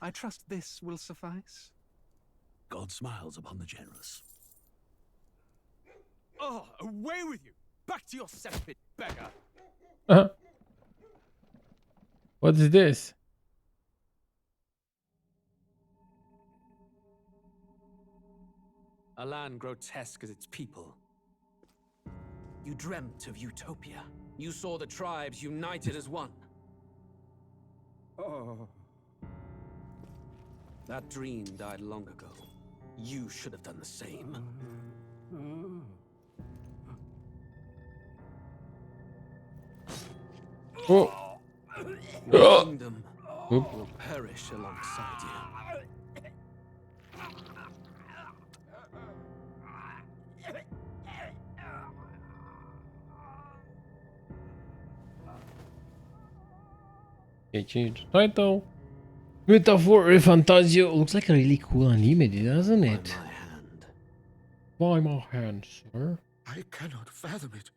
I trust this will suffice. God smiles upon the generous. Oh, away with you! Back to your cesspit, beggar! What is this? A land grotesque as its people. You dreamt of utopia. You saw the tribes united as one. Oh. That dream died long ago. You should have done the same. Oh. Your kingdom will perish alongside you. Okay, change the title. Metaphor ReFantazio looks like a really cool anime, doesn't it? By my hand. By my hand, sir. I cannot fathom it.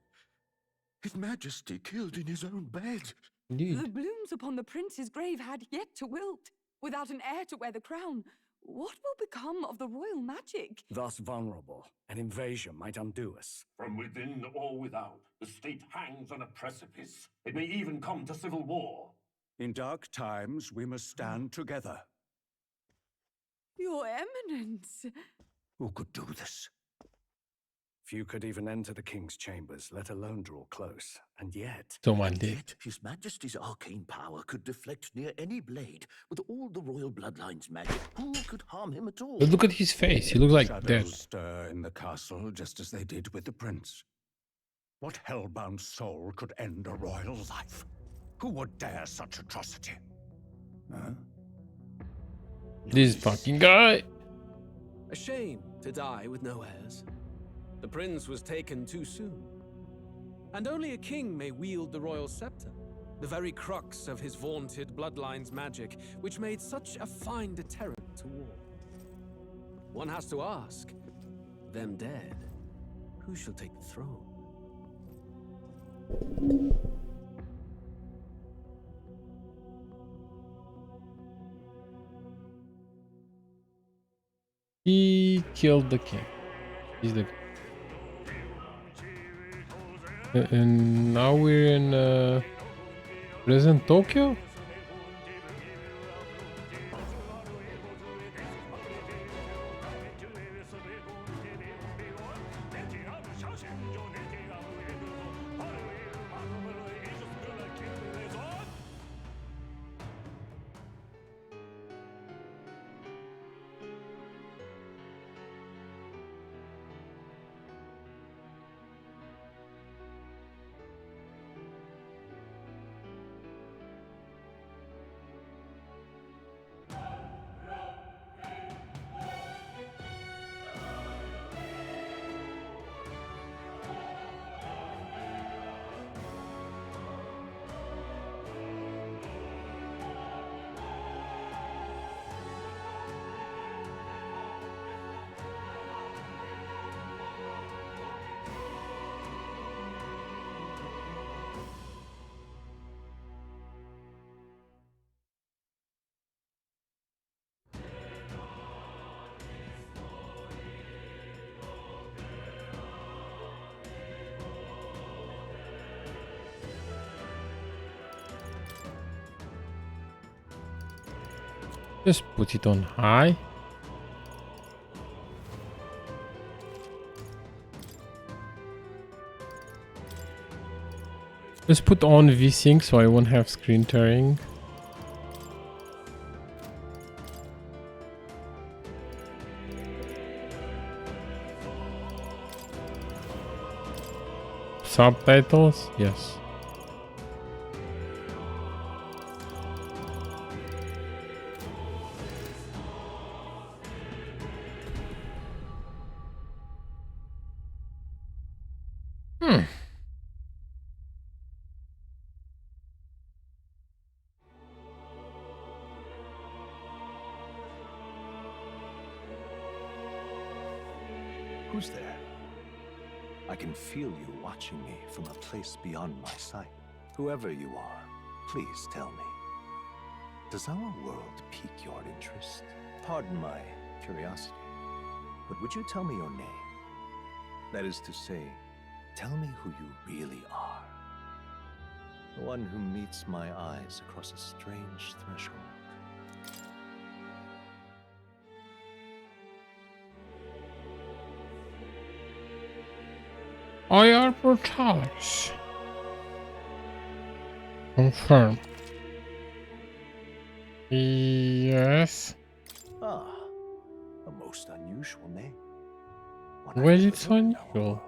His Majesty killed in his own bed. Indeed. The blooms upon the prince's grave had yet to wilt. Without an heir to wear the crown, what will become of the royal magic? Thus vulnerable, an invasion might undo us. From within or without, the state hangs on a precipice. It may even come to civil war. In dark times, we must stand together. Your Eminence. Who could do this? Few could even enter the king's chambers, let alone draw close. And yet... Someone did. Yet his Majesty's arcane power could deflect near any blade. With all the royal bloodline's magic, who could harm him at all? But look at his face. He looks like Shadows dead. stir in the castle just as they did with the prince. What hellbound soul could end a royal life? Who would dare such atrocity? Huh? This fucking guy. A shame to die with no heirs. The prince was taken too soon. And only a king may wield the royal scepter, the very crux of his vaunted bloodline's magic, which made such a fine deterrent to war. One has to ask, them dead, who shall take the throne? He killed the king. He's the. And now we're in present Tokyo. Just put it on high. Just put on VSync so I won't have screen tearing. Subtitles? Yes. Who's there? I can feel you watching me from a place beyond my sight. Whoever you are, please tell me. Does our world pique your interest? Pardon my curiosity, but would you tell me your name? That is to say, tell me who you really are. The one who meets my eyes across a strange threshold. I are protagonist. Confirm. Yes. Ah, a most unusual name. One Well, I've it's never heard in our unusual. world.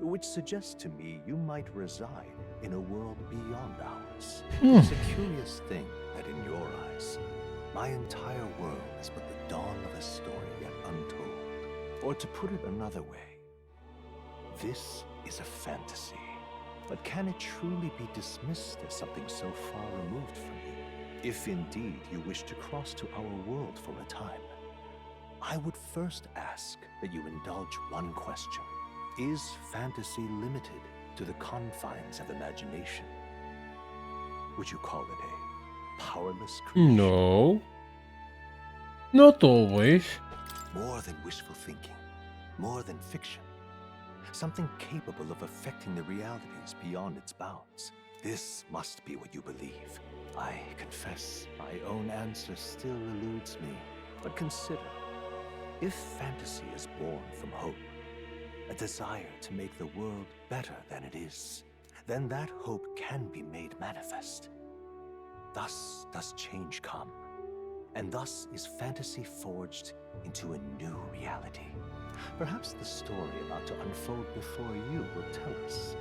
Which suggests to me you might reside in a world beyond ours. It's a curious thing that in your eyes, my entire world is but the dawn of a story yet untold. Or to put it another way, this is a fantasy. But can it truly be dismissed as something so far removed from you? If indeed you wish to cross to our world for a time, I would first ask that you indulge one question. Is fantasy limited to the confines of imagination? Would you call it a powerless creation? No. Not always. More than wishful thinking, more than fiction. Something capable of affecting the realities beyond its bounds. This must be what you believe. I confess, my own answer still eludes me. But consider, if fantasy is born from hope, a desire to make the world better than it is, then that hope can be made manifest. Thus does change come, and thus is fantasy forged into a new reality. Perhaps the story about to unfold before you will tell us.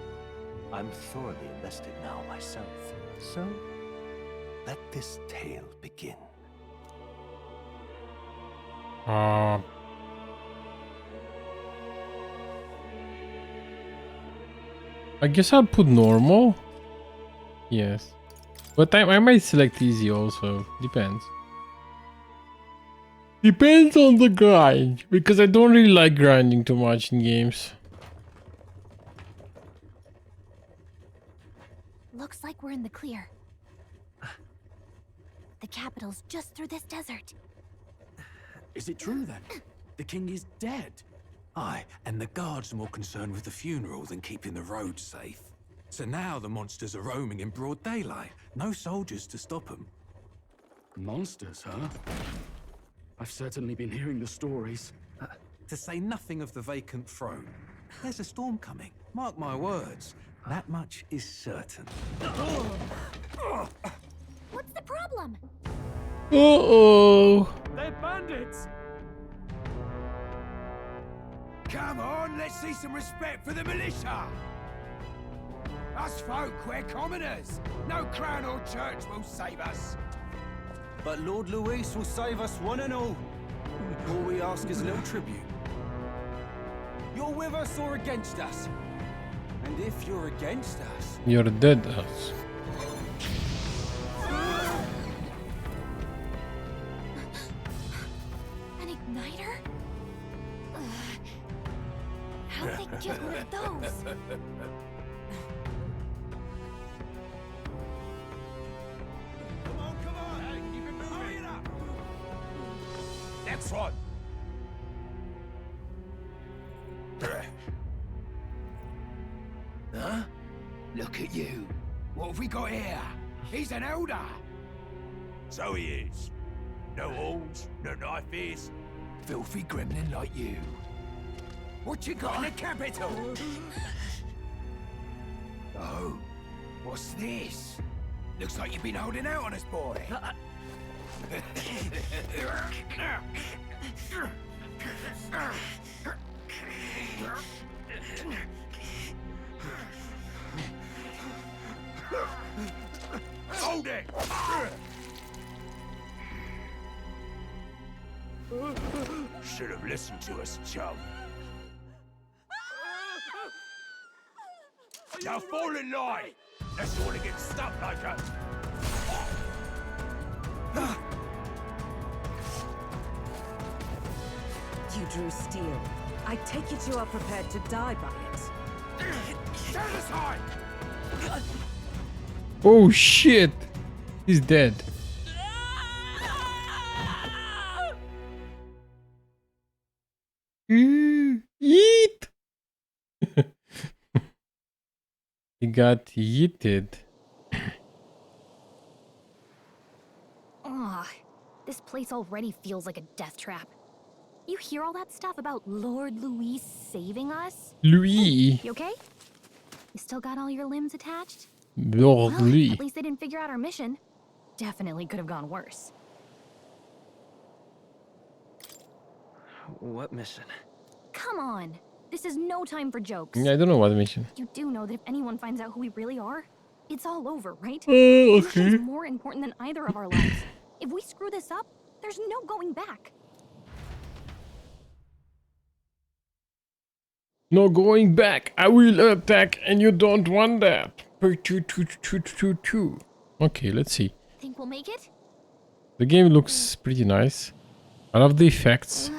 I'm thoroughly invested now myself, so let this tale begin. I guess I'll put normal. Yes. But I might select easy also. Depends. Depends on the grind. Because I don't really like grinding too much in games. Looks like we're in the clear. The capital's just through this desert. Is it true then? The king is dead? Aye, and the guards are more concerned with the funeral than keeping the roads safe. So now the monsters are roaming in broad daylight. No soldiers to stop them. Monsters, huh? I've certainly been hearing the stories. To say nothing of the vacant throne. There's a storm coming. Mark my words. That much is certain. What's the problem? Uh-oh. They're bandits! Come on, let's see some respect for the militia! Us folk, we're commoners. No crown or church will save us. But Lord Luis will save us one and all. All we ask is a little tribute. You're with us or against us? And if you're against us... You're dead us. An igniter? How'd they get one of those? Come on, hey, keep it moving. Hurry it up. That's right. Huh? Look at you. What have we got here? He's an elder. So he is. No horns, no knife ears. Filthy gremlin like you. What you got in the capital? Oh, what's this? Looks like you've been holding out on us, boy. Hold it! Should have listened to us, chum. Now fall in line! Let's all get stuck like us. You drew steel. I take it you are prepared to die by it. Stand aside! Oh shit! He's dead. He got yeeted. Ugh, this place already feels like a death trap. You hear all that stuff about Lord Louis saving us? Louis. You okay? You still got all your limbs attached? Lord Well, Louis. at least they didn't figure out our mission. Definitely could have gone worse. What mission? Come on. This is no time for jokes. I don't know what mission. You do know that if anyone finds out who we really are, it's all over, right? Oh, This okay. mission's more important than either of our lives. If we screw this up, there's no going back. No going back. I will attack, and you don't want that. Okay, let's see. Think we'll make it? The game looks pretty nice. I love the effects.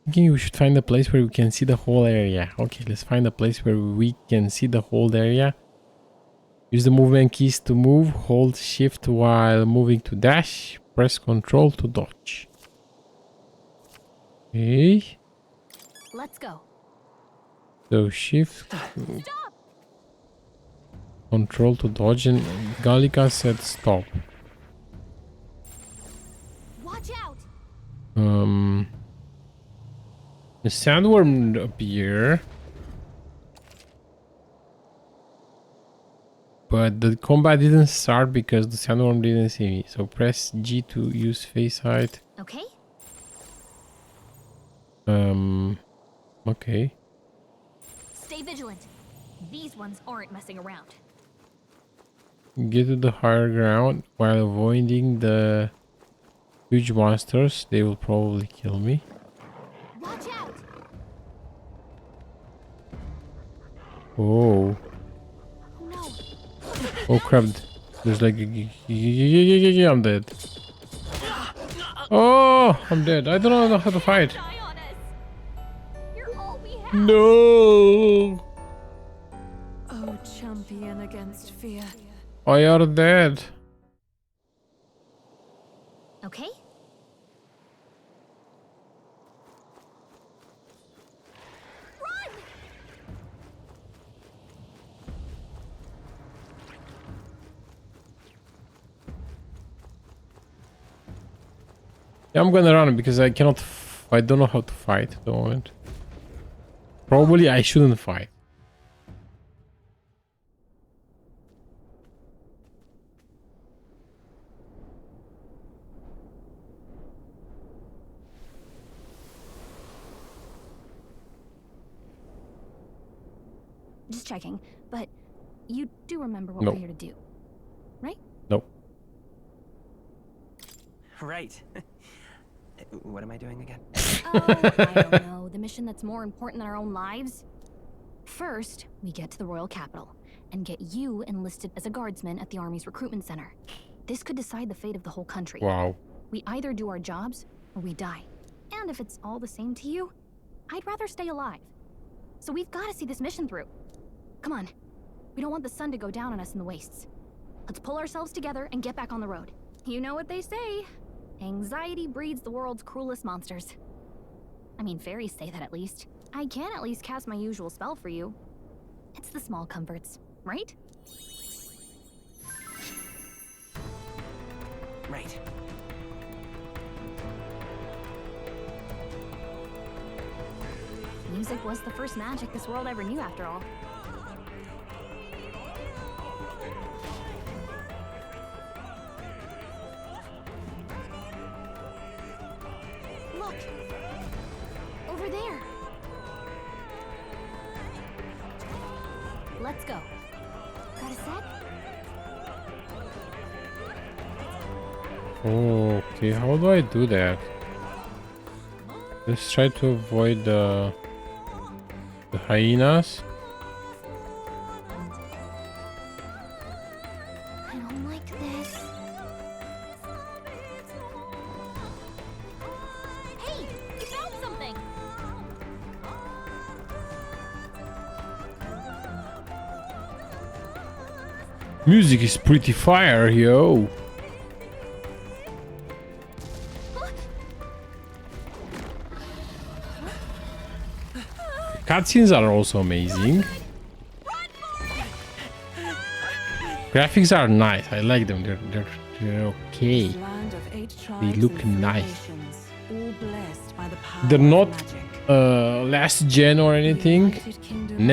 Thinking we should find a place where we can see the whole area. Okay, let's find a place where we can see the whole area. Use the movement keys to move. Hold shift while moving to dash. Press control to dodge. Okay. Let's go. So shift. Stop! Control to dodge, and Gallica said stop. Watch out! The sandworm appear. But the combat didn't start because the sandworm didn't see me. So press G to use face height. Okay. Okay. Stay vigilant. These ones aren't messing around. Get to the higher ground while avoiding the huge monsters. They will probably kill me. Watch out! Oh. No. Oh crap. There's like... I'm dead. Oh, I'm dead. I don't know how to fight. Die on us. You're all we have. No. Oh, champion against fear. I are dead. Okay. Run! Yeah, I'm gonna run because I cannot. I don't know how to fight at the moment. Probably I shouldn't fight. Just checking, but you do remember what No. we're here to do, right? Nope. Right. What am I doing again? Oh, I don't know. The mission that's more important than our own lives? First, we get to the royal capital and get you enlisted as a guardsman at the army's recruitment center. This could decide the fate of the whole country. Wow. We either do our jobs or we die. And if it's all the same to you, I'd rather stay alive. So we've got to see this mission through. Come on. We don't want the sun to go down on us in the wastes. Let's pull ourselves together and get back on the road. You know what they say. Anxiety breeds the world's cruelest monsters. I mean, fairies say that at least. I can at least cast my usual spell for you. It's the small comforts, right? Right. Music was the first magic this world ever knew, after all. Look! Over there! Let's go. Got a sec? Okay, how do I do that? Let's try to avoid the hyenas. I don't like this. Hey! You found something! Music is pretty fire, yo. cutscenes are also amazing. Graphics are nice. I like them. They're okay. They look nice. They're not last gen or anything,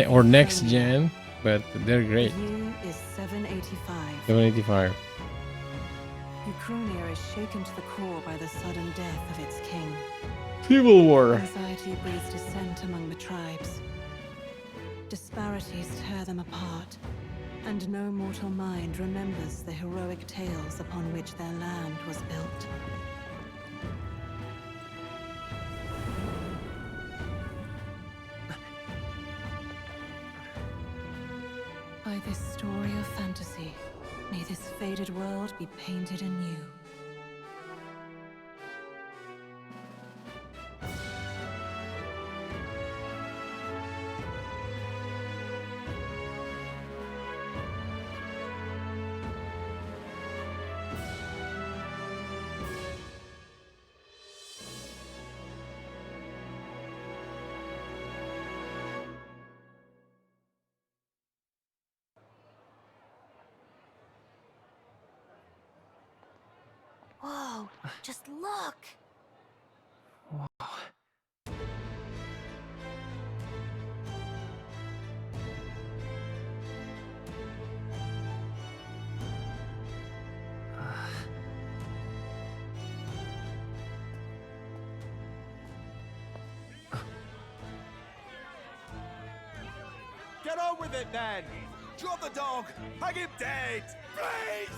or next gen, but they're great. 785. Ukraine is shaken to the core by the sudden death of its king. Civil War. Anxiety breeds dissent among the tribes. Disparities tear them apart, and no mortal mind remembers the heroic tales upon which their land was built. By this story of fantasy, may this faded world be painted anew. Whoa, just look! Whoa. Get on with it, then! Drop the dog! Hang him dead! Please!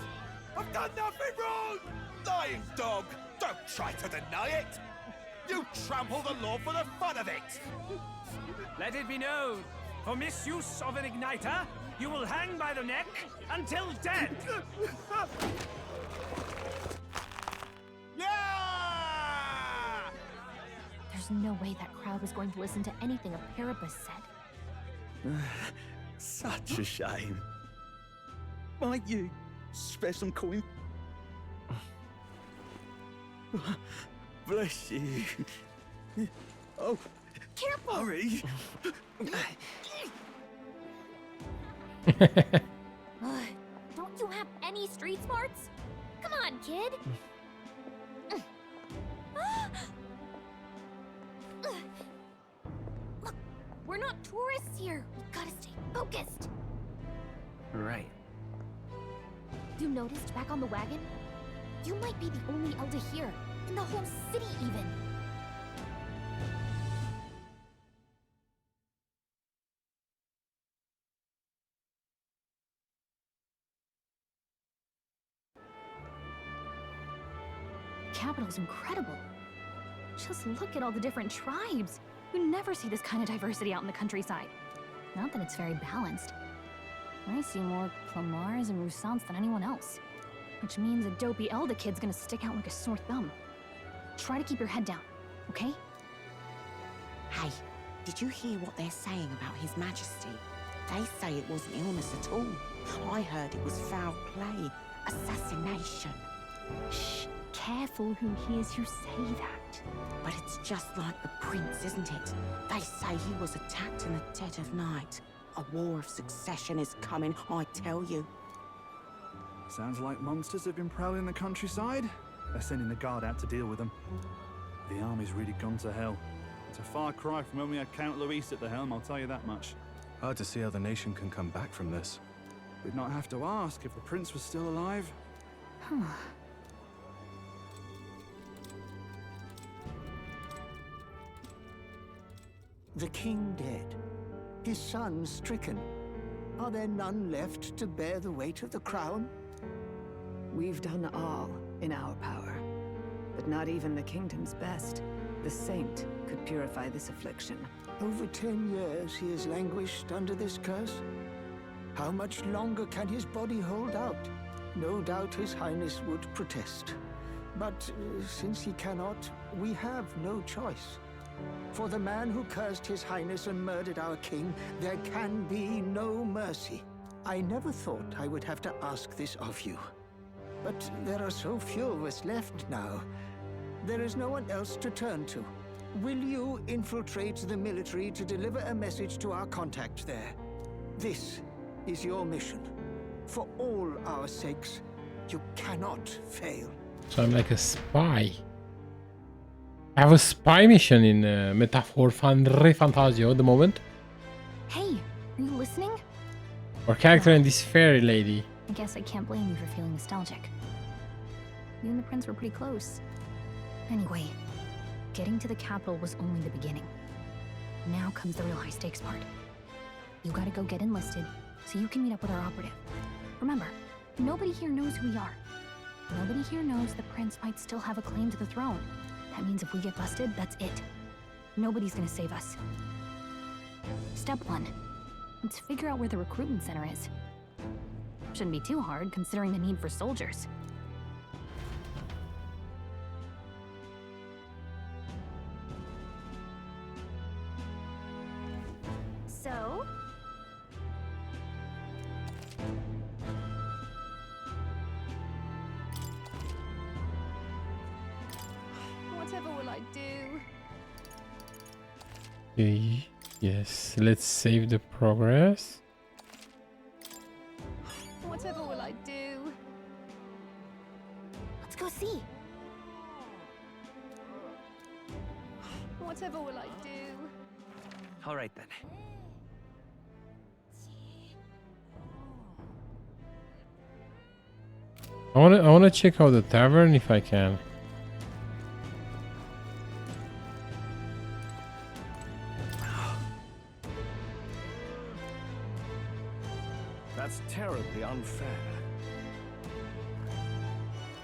I've done nothing wrong! Lying dog! Don't try to deny it! You trample the law for the fun of it! Let it be known, for misuse of an igniter, you will hang by the neck until dead! Yeah! There's no way that crowd was going to listen to anything a Paribus said. Such a shame. Might you spare some coin? Bless you. Oh, careful! Hurry! Don't you have any street smarts? Come on, kid! Look, we're not tourists here. We gotta stay focused. Right. You noticed back on the wagon? You might be the only Elder here, in the whole city even. The capital's incredible. Just look at all the different tribes. You never see this kind of diversity out in the countryside. Not that it's very balanced. I see more Clamars and Roussants than anyone else. Which means a dopey Elder kid's gonna stick out like a sore thumb. Try to keep your head down, okay? Hey, did you hear what they're saying about His Majesty? They say it wasn't illness at all. I heard it was foul play, assassination. Shh, careful who hears you say that. But it's just like the prince, isn't it? They say he was attacked in the dead of night. A war of succession is coming, I tell you. Sounds like monsters have been prowling the countryside. They're sending the guard out to deal with them. The army's really gone to hell. It's a far cry from when we had Count Luis at the helm, I'll tell you that much. Hard to see how the nation can come back from this. We'd not have to ask if the prince was still alive. The king dead, his son stricken. Are there none left to bear the weight of the crown? We've done all in our power, but not even the kingdom's best, the saint, could purify this affliction. Over 10 years he has languished under this curse. How much longer can his body hold out? No doubt His Highness would protest. But since he cannot, we have no choice. For the man who cursed His Highness and murdered our king, there can be no mercy. I never thought I would have to ask this of you. But there are so few of us left now. There is no one else to turn to. will you infiltrate the military to deliver a message to our contact there? This is your mission. For all our sakes, you cannot fail. So I'm like a spy. I have a spy mission in Metaphor ReFantazio at the moment. Hey, are you listening? Our character and this fairy lady. I guess I can't blame you for feeling nostalgic. You and the prince were pretty close. Anyway, getting to the capital was only the beginning. Now comes the real high-stakes part. You gotta go get enlisted so you can meet up with our operative. Remember, nobody here knows who we are. Nobody here knows the prince might still have a claim to the throne. That means if we get busted, that's it. Nobody's gonna save us. Step 1. Let's figure out where the recruitment center is. Shouldn't be too hard, considering the need for soldiers. So? Whatever will I do? Okay, yes, let's save the progress. Whatever will I do? Let's go see. Whatever will I do? All right then. I wanna check out the tavern if I can. That's terribly unfair.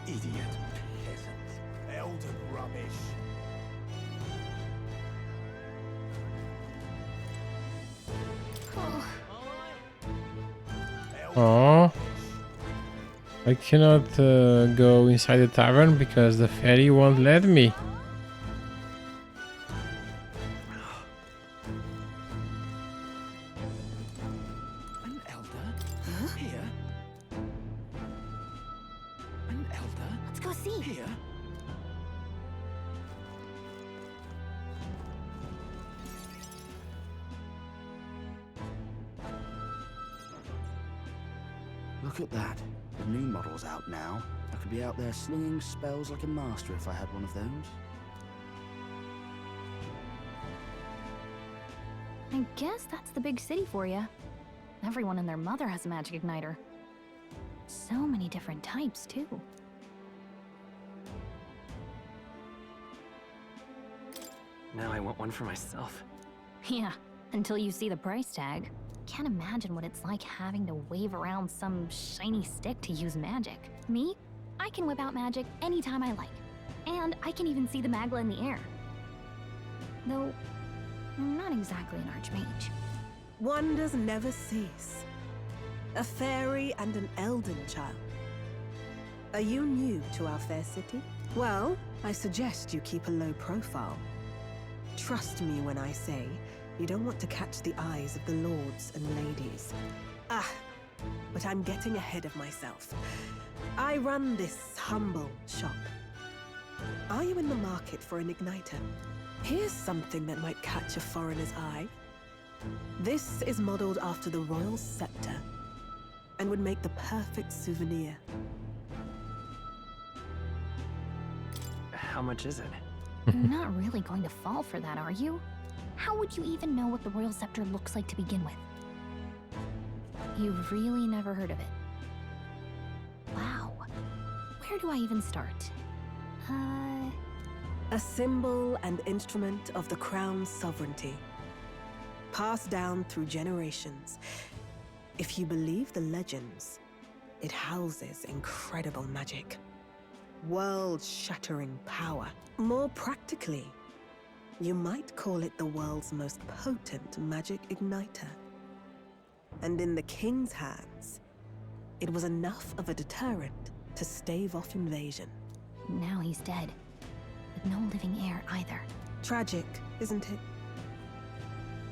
Idiot peasants. Elden rubbish. Oh, I cannot go inside the tavern because the fairy won't let me. An elder? Here? An elder? Let's go see. Here? Look at that. The new model's out now. I could be out there slinging spells like a master if I had one of those. I guess that's the big city for you. Everyone and their mother has a magic igniter. So many different types, too. Now I want one for myself. Yeah, until you see the price tag. Can't imagine what it's like having to wave around some shiny stick to use magic. Me? I can whip out magic anytime I like. And I can even see the Magla in the air. Though, I'm not exactly an archmage. Wonders never cease. A fairy and an elden child. Are you new to our fair city? Well, I suggest you keep a low profile. Trust me when I say you don't want to catch the eyes of the lords and ladies. Ah, but I'm getting ahead of myself. I run this humble shop. Are you in the market for an igniter? Here's something that might catch a foreigner's eye. This is modeled after the royal scepter and would make the perfect souvenir. How much is it? You're not really going to fall for that, are you? How would you even know what the royal scepter looks like to begin with? You've really never heard of it. Wow. Where do I even start? A symbol and instrument of the crown's sovereignty. Passed down through generations. If you believe the legends, it houses incredible magic. World-shattering power. More practically, you might call it the world's most potent magic igniter. And in the king's hands, it was enough of a deterrent to stave off invasion. Now he's dead, with no living heir either. Tragic, isn't it?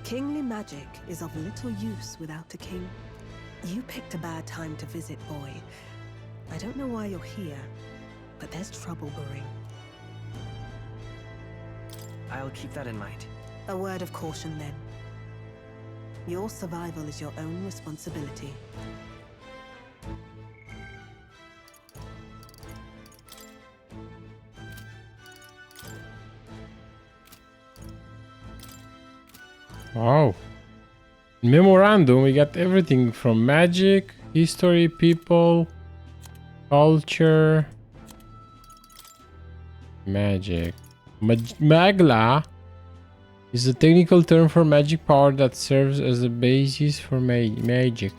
Kingly magic is of little use without a king. You picked a bad time to visit, boy. I don't know why you're here, but there's trouble brewing. I'll keep that in mind. A word of caution then. Your survival is your own responsibility. Wow. Memorandum, we got everything from magic, history, people, culture, magic. Magla is a technical term for magic power that serves as a basis for magic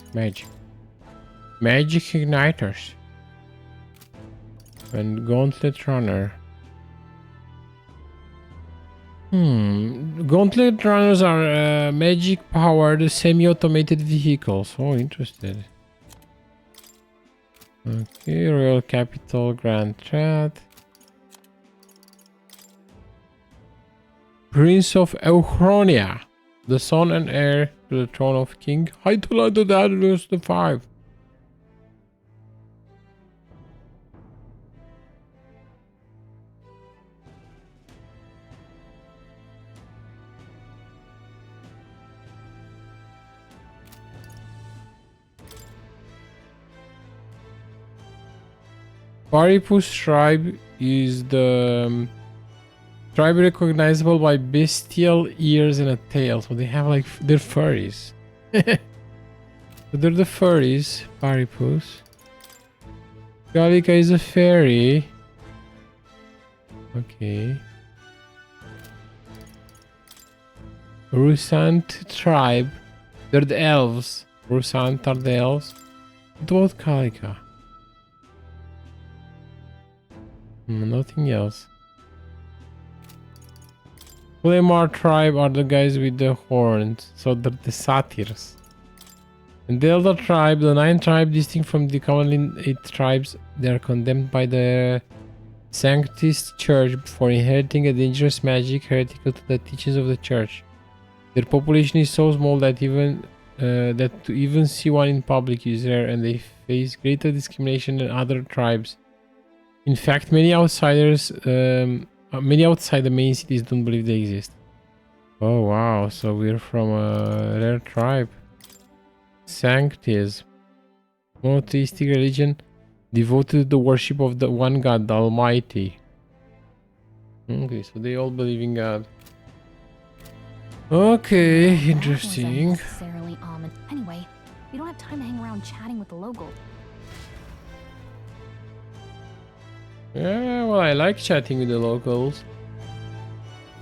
igniters. And gauntlet runner. Gauntlet runners are magic-powered semi-automated vehicles. Oh, interested. Okay, Royal Capital, Grand Threat. Prince of Euchronia, the son and heir to the throne of King Hytuladadarus V. Paripus tribe is the tribe recognizable by bestial ears and a tail. So they have like, they're furries. So they're the furries, Paripus. Gallica is a fairy. Okay. Rusant tribe. They're the elves. Rusant are the elves. What about Gallica? Nothing else. Flamar tribe are the guys with the horns, so they're the satyrs. And the Elder tribe, the 9th tribe, distinct from the commonly 8 tribes, they are condemned by the Sanctist Church for inheriting a dangerous magic heretical to the teachings of the Church. Their population is so small that even to even see one in public is rare, and they face greater discrimination than other tribes. In fact, many outside the main cities don't believe they exist. Oh wow, so we're from a rare tribe. Sanctism. Monotheistic religion devoted to the worship of the one God, the Almighty. Okay, so they all believe in God. Okay, interesting. Anyway, we don't have time to hang around chatting with the local. Yeah, well, I like chatting with the locals.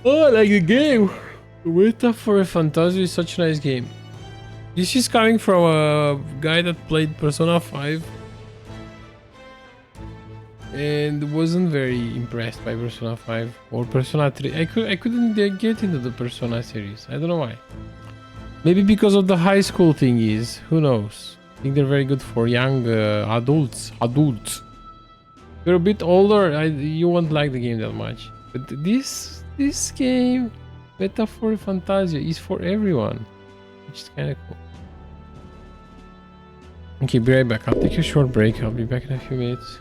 Oh, I like the game. Weta for ReFantazio is such a nice game. This is coming from a guy that played Persona 5 and wasn't very impressed by Persona 5 or Persona 3. I couldn't get into the Persona series. I don't know why. Maybe because of the high school thingies. Who knows? I think they're very good for young adults. You're a bit older, you won't like the game that much. But this game, Weta for ReFantazio, is for everyone, which is kind of cool. Okay, be right back. I'll take a short break. I'll be back in a few minutes.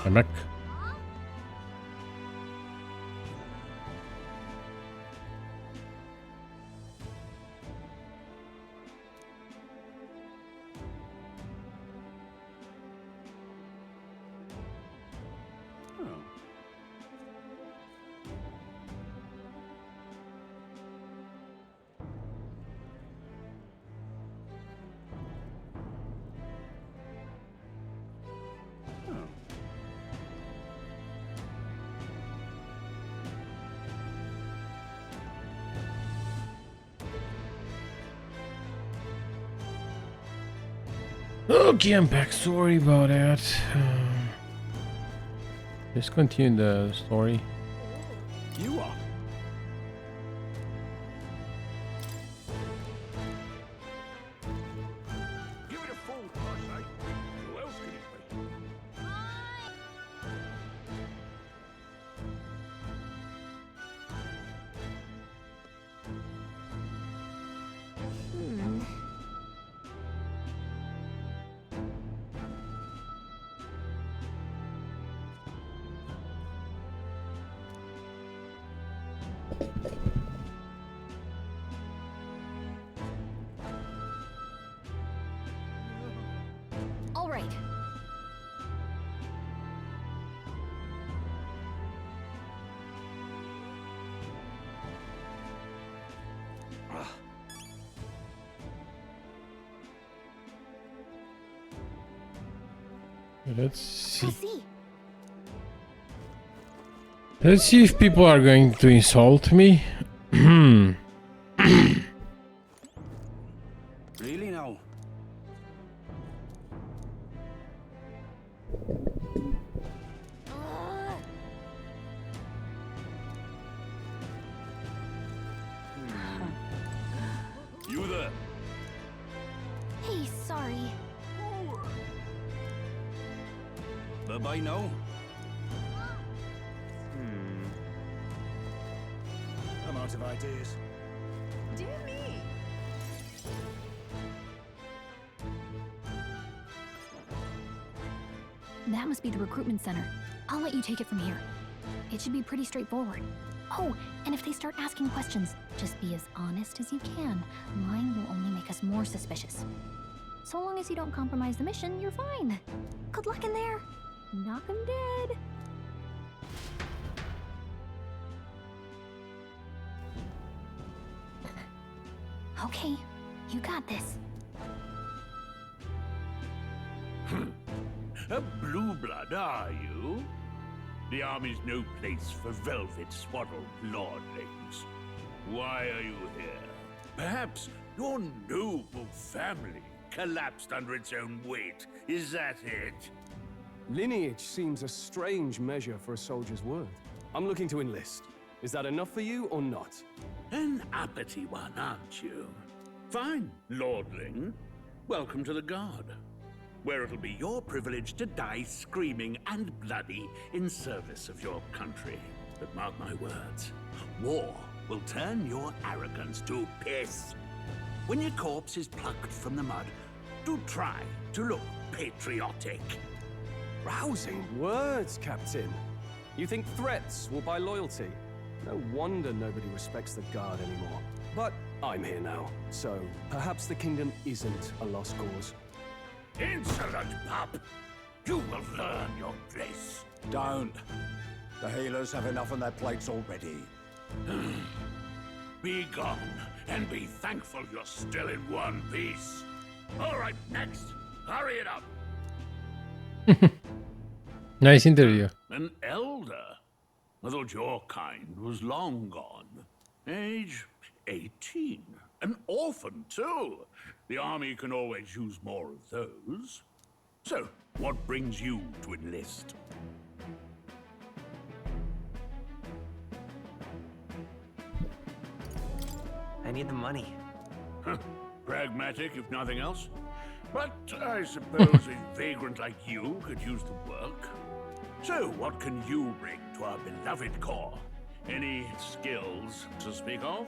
I'm back. Okay, I'm back. Sorry about that. Let's continue the story. You are. Give it a full push, eh? Who else could it be? All right. Let's see. Let's see if people are going to insult me. Really now? You there? Hey, sorry. Bye-bye now. I'm out of ideas. Dear me. That must be the recruitment center. I'll let you take it from here. It should be pretty straightforward. Oh, and if they start asking questions, just be as honest as you can. Lying will only make us more suspicious. So long as you don't compromise the mission, you're fine. Good luck in there. Knock 'em dead. Okay, you got this. A blue blood, are you? The army's no place for velvet-swaddled lordlings. Why are you here? Perhaps your noble family collapsed under its own weight. Is that it? Lineage seems a strange measure for a soldier's worth. I'm looking to enlist. Is that enough for you or not? An uppity one, aren't you? Fine, lordling. Welcome to the Guard, where it'll be your privilege to die screaming and bloody in service of your country. But mark my words, war will turn your arrogance to piss. When your corpse is plucked from the mud, do try to look patriotic. Rousing words, Captain. You think threats will buy loyalty? No wonder nobody respects the Guard anymore. But I'm here now, so perhaps the kingdom isn't a lost cause. Insolent pup! You will learn your place. Don't. The healers have enough on their plates already. Be gone, and be thankful you're still in one piece. All right, next. Hurry it up. Nice interview. An elder? I thought your kind was long gone. Age 18. An orphan, too. The army can always use more of those. So, what brings you to enlist? I need the money. Pragmatic, if nothing else. But I suppose a vagrant like you could use the work. So, what can you bring to our beloved corps? Any skills to speak of?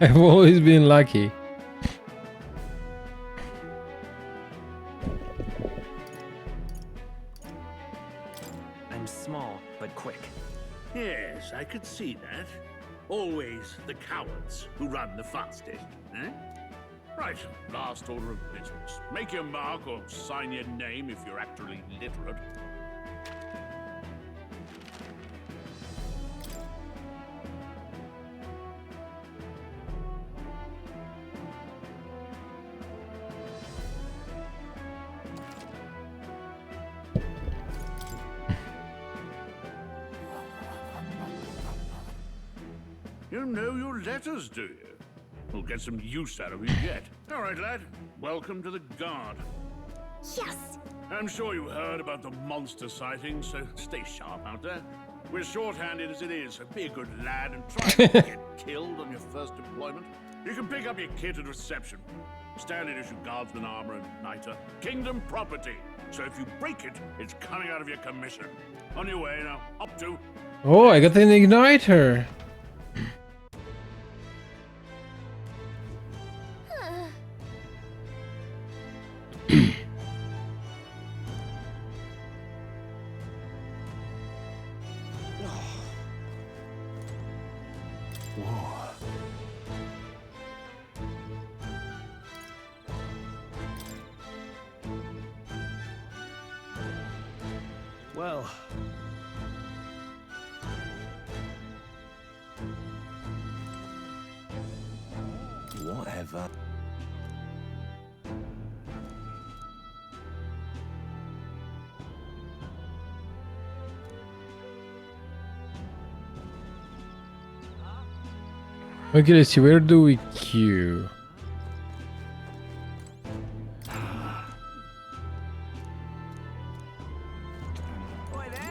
I've always been lucky. see that? Always the cowards who run the fasting, eh? Right, last order of business. Make your mark or sign your name if you're actually literate. You know your letters, do you? We'll get some use out of you yet. All right, lad. Welcome to the Guard. Yes! I'm sure you heard about the monster sightings, so stay sharp out there. We're short-handed as it is, so be a good lad and try not to get killed on your first deployment. You can pick up your kit at reception. Standard issue guardsman armor and igniter. Kingdom property. So if you break it, it's coming out of your commission. On your way now. Up to... Oh, I got an igniter. Well. Whatever. Okay, let's see. Where do we queue?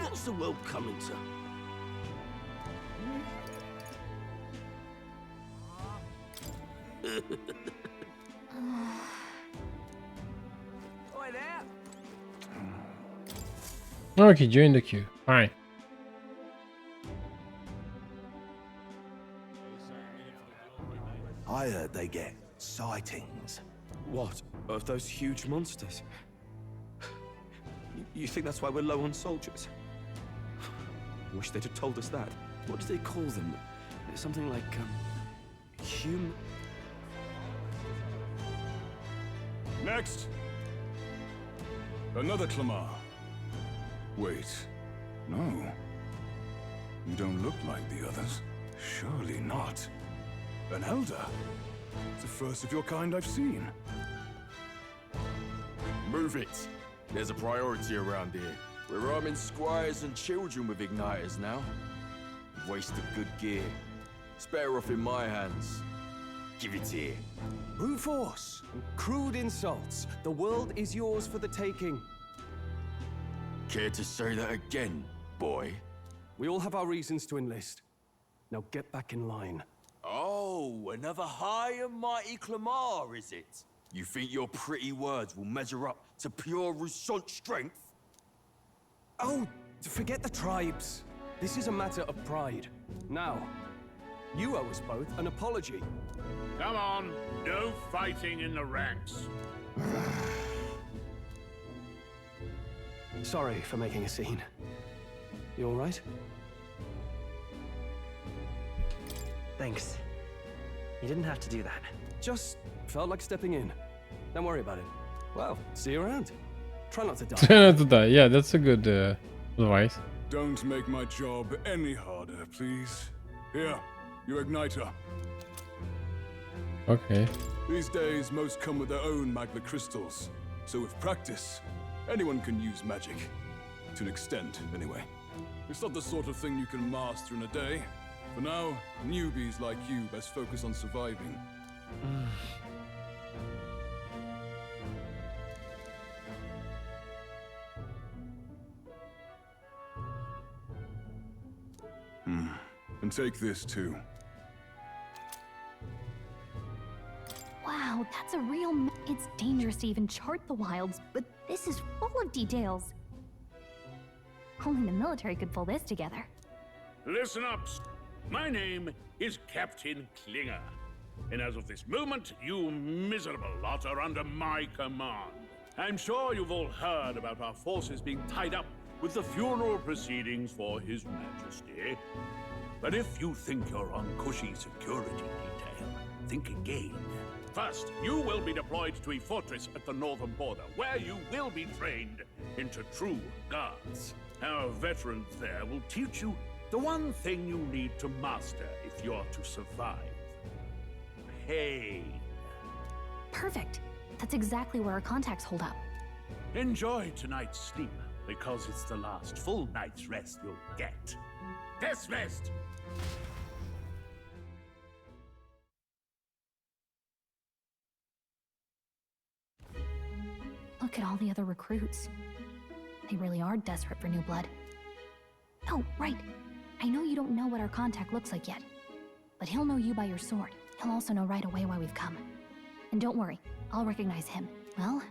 What's the world coming to? Oi there! Okay, join the queue. Fine. I heard they get sightings. What? Of those huge monsters? You think that's why we're low on soldiers? Wish they'd have told us that. What do they call them? Something like, Next! Another Clamar. Wait. No. You don't look like the others. Surely not. An elder? It's the first of your kind I've seen. Move it. There's a priority around here. We're arming squires and children with igniters now. Wasted good gear. It's better off in my hands. Give it here. brute force and crude insults. The world is yours for the taking. Care to say that again, boy? We all have our reasons to enlist. Now get back in line. Oh, another high and mighty Clamar, is it? You think your pretty words will measure up to pure Rousseau strength? Oh, forget the tribes. This is a matter of pride. Now, you owe us both an apology. Come on, no fighting in the ranks. Sorry for making a scene. You all right? Thanks. You didn't have to do that. Just felt like stepping in. Don't worry about it. Well, see you around. Try not to die. Try not to die. Yeah, that's a good advice. Don't make my job any harder, please. Here, your igniter. Okay. These days, most come with their own magna crystals. So with practice, anyone can use magic. To an extent, anyway. It's not the sort of thing you can master in a day. For now, newbies like you best focus on surviving. And take this too. Wow, that's a real It's dangerous to even chart the wilds, but this is full of details. Only the military could pull this together. Listen up. My name is Captain Klinger. And as of this moment, you miserable lot are under my command. I'm sure you've all heard about our forces being tied up with the funeral proceedings for His Majesty. But if you think you're on cushy security detail, think again. First, you will be deployed to a fortress at the northern border, where you will be trained into true guards. Our veterans there will teach you the one thing you need to master if you're to survive. Pain. Perfect. That's exactly where our contacts hold up. Enjoy tonight's sleep, because it's the last full night's rest you'll get. Dismissed! Look at all the other recruits. They really are desperate for new blood. Oh, right. I know you don't know what our contact looks like yet, but he'll know you by your sword. He'll also know right away why we've come. And don't worry, I'll recognize him. Well,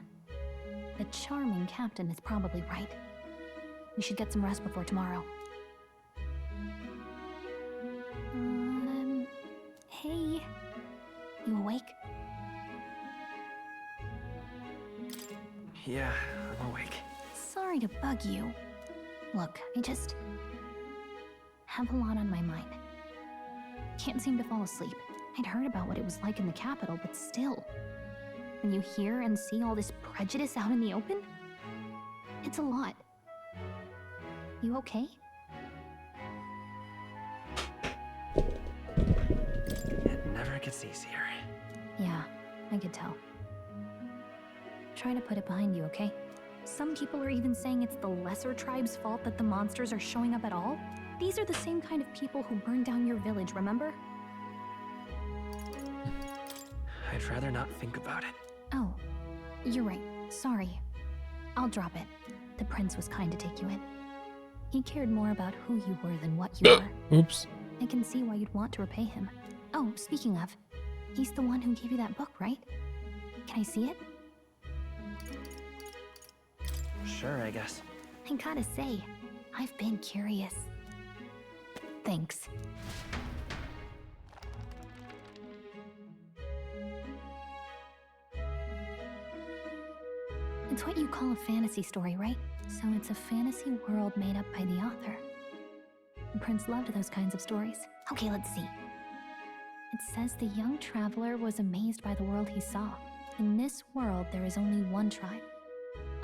the charming captain is probably right. We should get some rest before tomorrow. Hey. You awake? Yeah, I'm awake. Sorry to bug you. Look, I just have a lot on my mind. Can't seem to fall asleep. I'd heard about what it was like in the capital, but still. When you hear and see all this prejudice out in the open, it's a lot. You okay? It never gets easier. Yeah, I could tell. Try to put it behind you, okay? Some people are even saying it's the lesser tribe's fault that the monsters are showing up at all. These are the same kind of people who burned down your village, remember? I'd rather not think about it. Oh, you're right. Sorry. I'll drop it. The prince was kind to take you in. He cared more about who you were than what you are. Oops. I can see why you'd want to repay him. Oh, speaking of, he's the one who gave you that book, right? Can I see it? Sure, I guess. I gotta say, I've been curious. Thanks. It's what you call a fantasy story, right? So it's a fantasy world made up by the author. The prince loved those kinds of stories. Okay, let's see. It says the young traveler was amazed by the world he saw. In this world, there is only one tribe.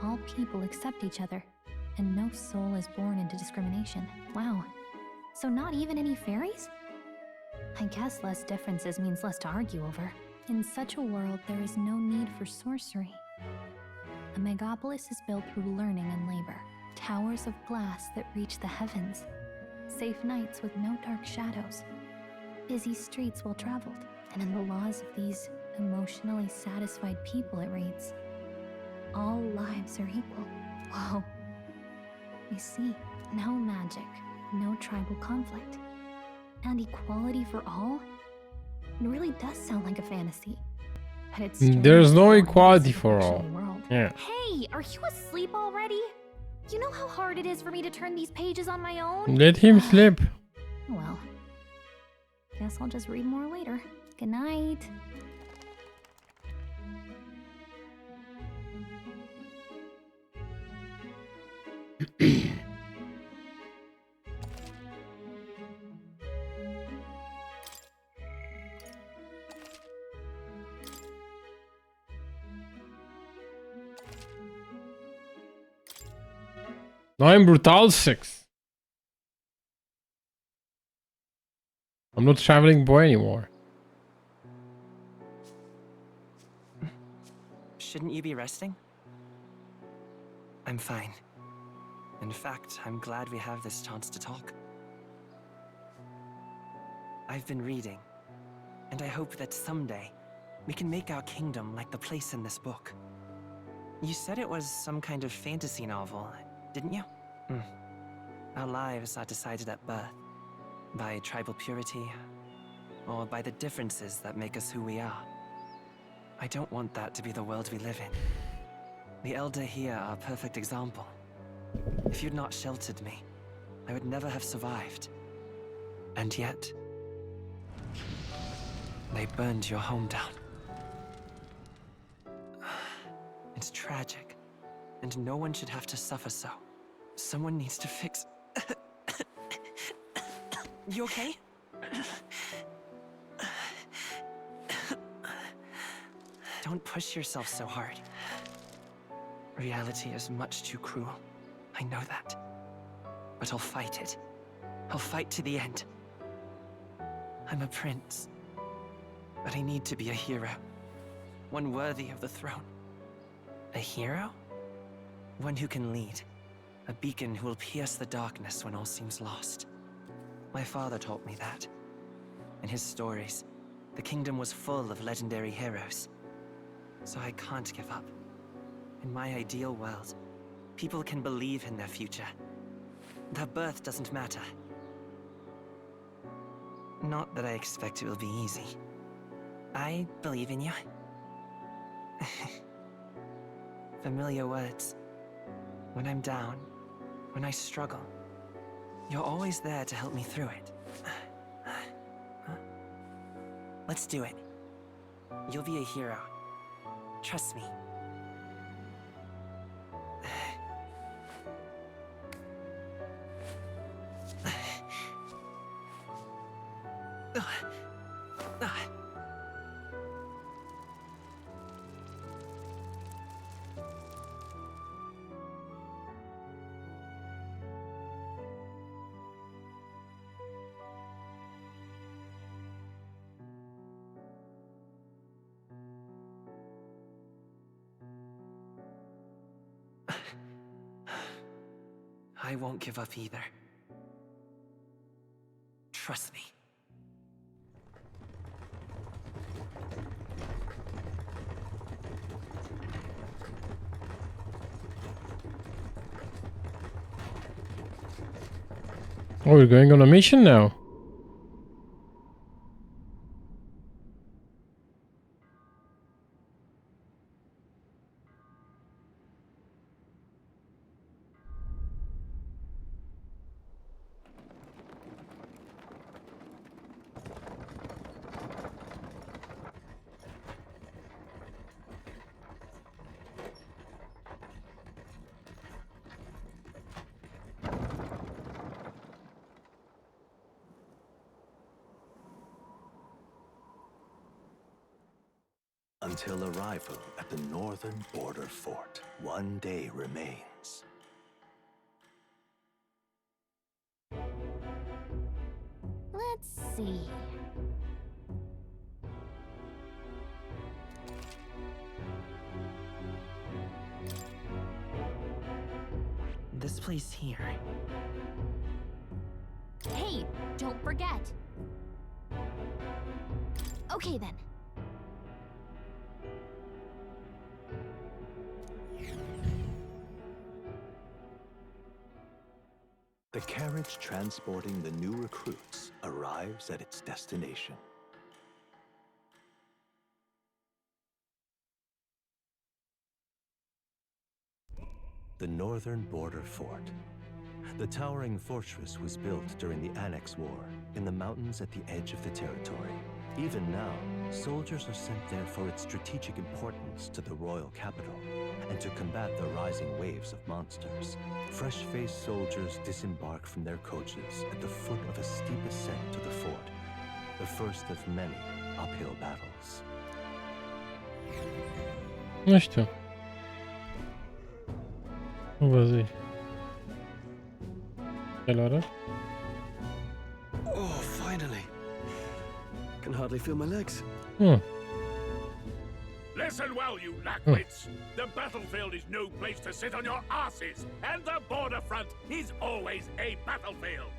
All people accept each other, and no soul is born into discrimination. Wow. So not even any fairies? I guess less differences means less to argue over. In such a world, there is no need for sorcery. A megapolis is built through learning and labor. Towers of glass that reach the heavens. Safe nights with no dark shadows. Busy streets well traveled. And in the laws of these emotionally satisfied people, it reads, all lives are equal. Whoa. You see, no magic, no tribal conflict, and equality for all? It really does sound like a fantasy. But it's There's no equality for all. Yeah. Hey, are you asleep already? You know how hard it is for me to turn these pages on my own? Let him sleep. Well, guess I'll just read more later. Good night. I'm Brutal 6. I'm not traveling boy anymore. Shouldn't you be resting? I'm fine. In fact, I'm glad we have this chance to talk. I've been reading, and I hope that someday we can make our kingdom like the place in this book. You said it was some kind of fantasy novel, didn't you? Our lives are decided at birth, by tribal purity, or by the differences that make us who we are. I don't want that to be the world we live in. The Elder here are a perfect example. If you'd not sheltered me, I would never have survived. And yet, they burned your home down. It's tragic, and no one should have to suffer so. Someone needs to fix... You okay? Don't push yourself so hard. Reality is much too cruel. I know that. But I'll fight it. I'll fight to the end. I'm a prince. But I need to be a hero. One worthy of the throne. A hero? One who can lead. A beacon who will pierce the darkness when all seems lost. My father taught me that. In his stories, the kingdom was full of legendary heroes. So I can't give up. In my ideal world, people can believe in their future. Their birth doesn't matter. Not that I expect it will be easy. I believe in you. Familiar words. When I'm down, when I struggle, you're always there to help me through it. Let's do it. You'll be a hero. Trust me. I won't give up either. Trust me. Oh, we're going on a mission now. Until arrival at the northern border fort, one day remains. Let's see. This place here. Hey, don't forget. Okay then. The carriage transporting the new recruits arrives at its destination. The northern border fort. The towering fortress was built during the Annex War in the mountains at the edge of the territory. Even now, soldiers are sent there for its strategic importance to the royal capital and to combat the rising waves of monsters. Fresh-faced soldiers disembark from their coaches at the foot of a steep ascent to the fort, the first of many uphill battles. Ну что? Vas-y. Quelle heure? Oh, finally. Can hardly feel my legs. Listen well, you lackwits. The battlefield is no place to sit on your asses, and the border front is always a battlefield.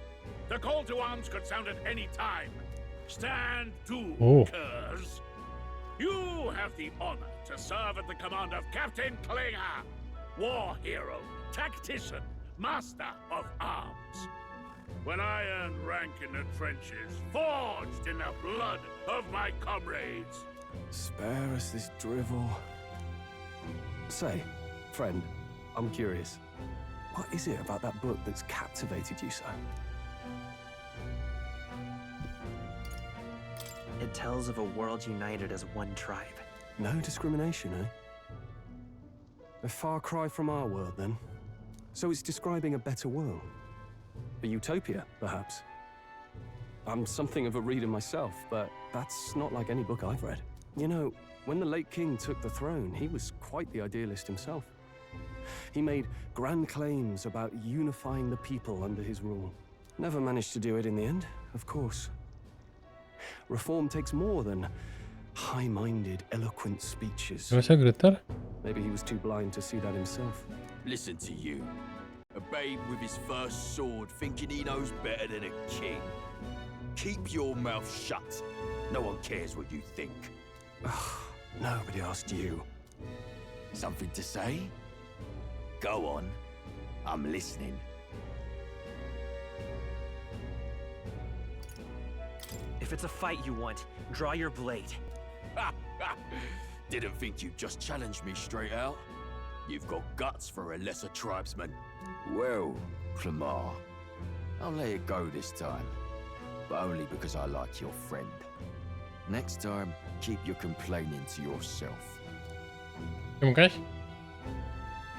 The call to arms could sound at any time. Stand to, curs. You have the honor to serve at the command of Captain Klinger, war hero, tactician, master of arms. When I earned rank in the trenches, forged in the blood of my comrades. Spare us this drivel. Say, friend, I'm curious. What is it about that book that's captivated you so? It tells of a world united as one tribe. No discrimination, eh? A far cry from our world, then. So it's describing a better world. A utopia, perhaps. I'm something of a reader myself, but that's not like any book I've read. You know, when the late king took the throne, he was quite the idealist himself. He made grand claims about unifying the people under his rule. Never managed to do it in the end, of course. Reform takes more than high-minded, eloquent speeches. Maybe he was too blind to see that himself. Listen to you. A babe with his first sword thinking he knows better than a king. Keep your mouth shut. No one cares what you think. Nobody asked you. Something to say? Go on. I'm listening. If it's a fight you want, draw your blade. Didn't think you'd just challenge me straight out. You've got guts for a lesser tribesman. Well, Clamar, I'll let it go this time. But only because I like your friend. Next time, keep your complaining to yourself. Okay.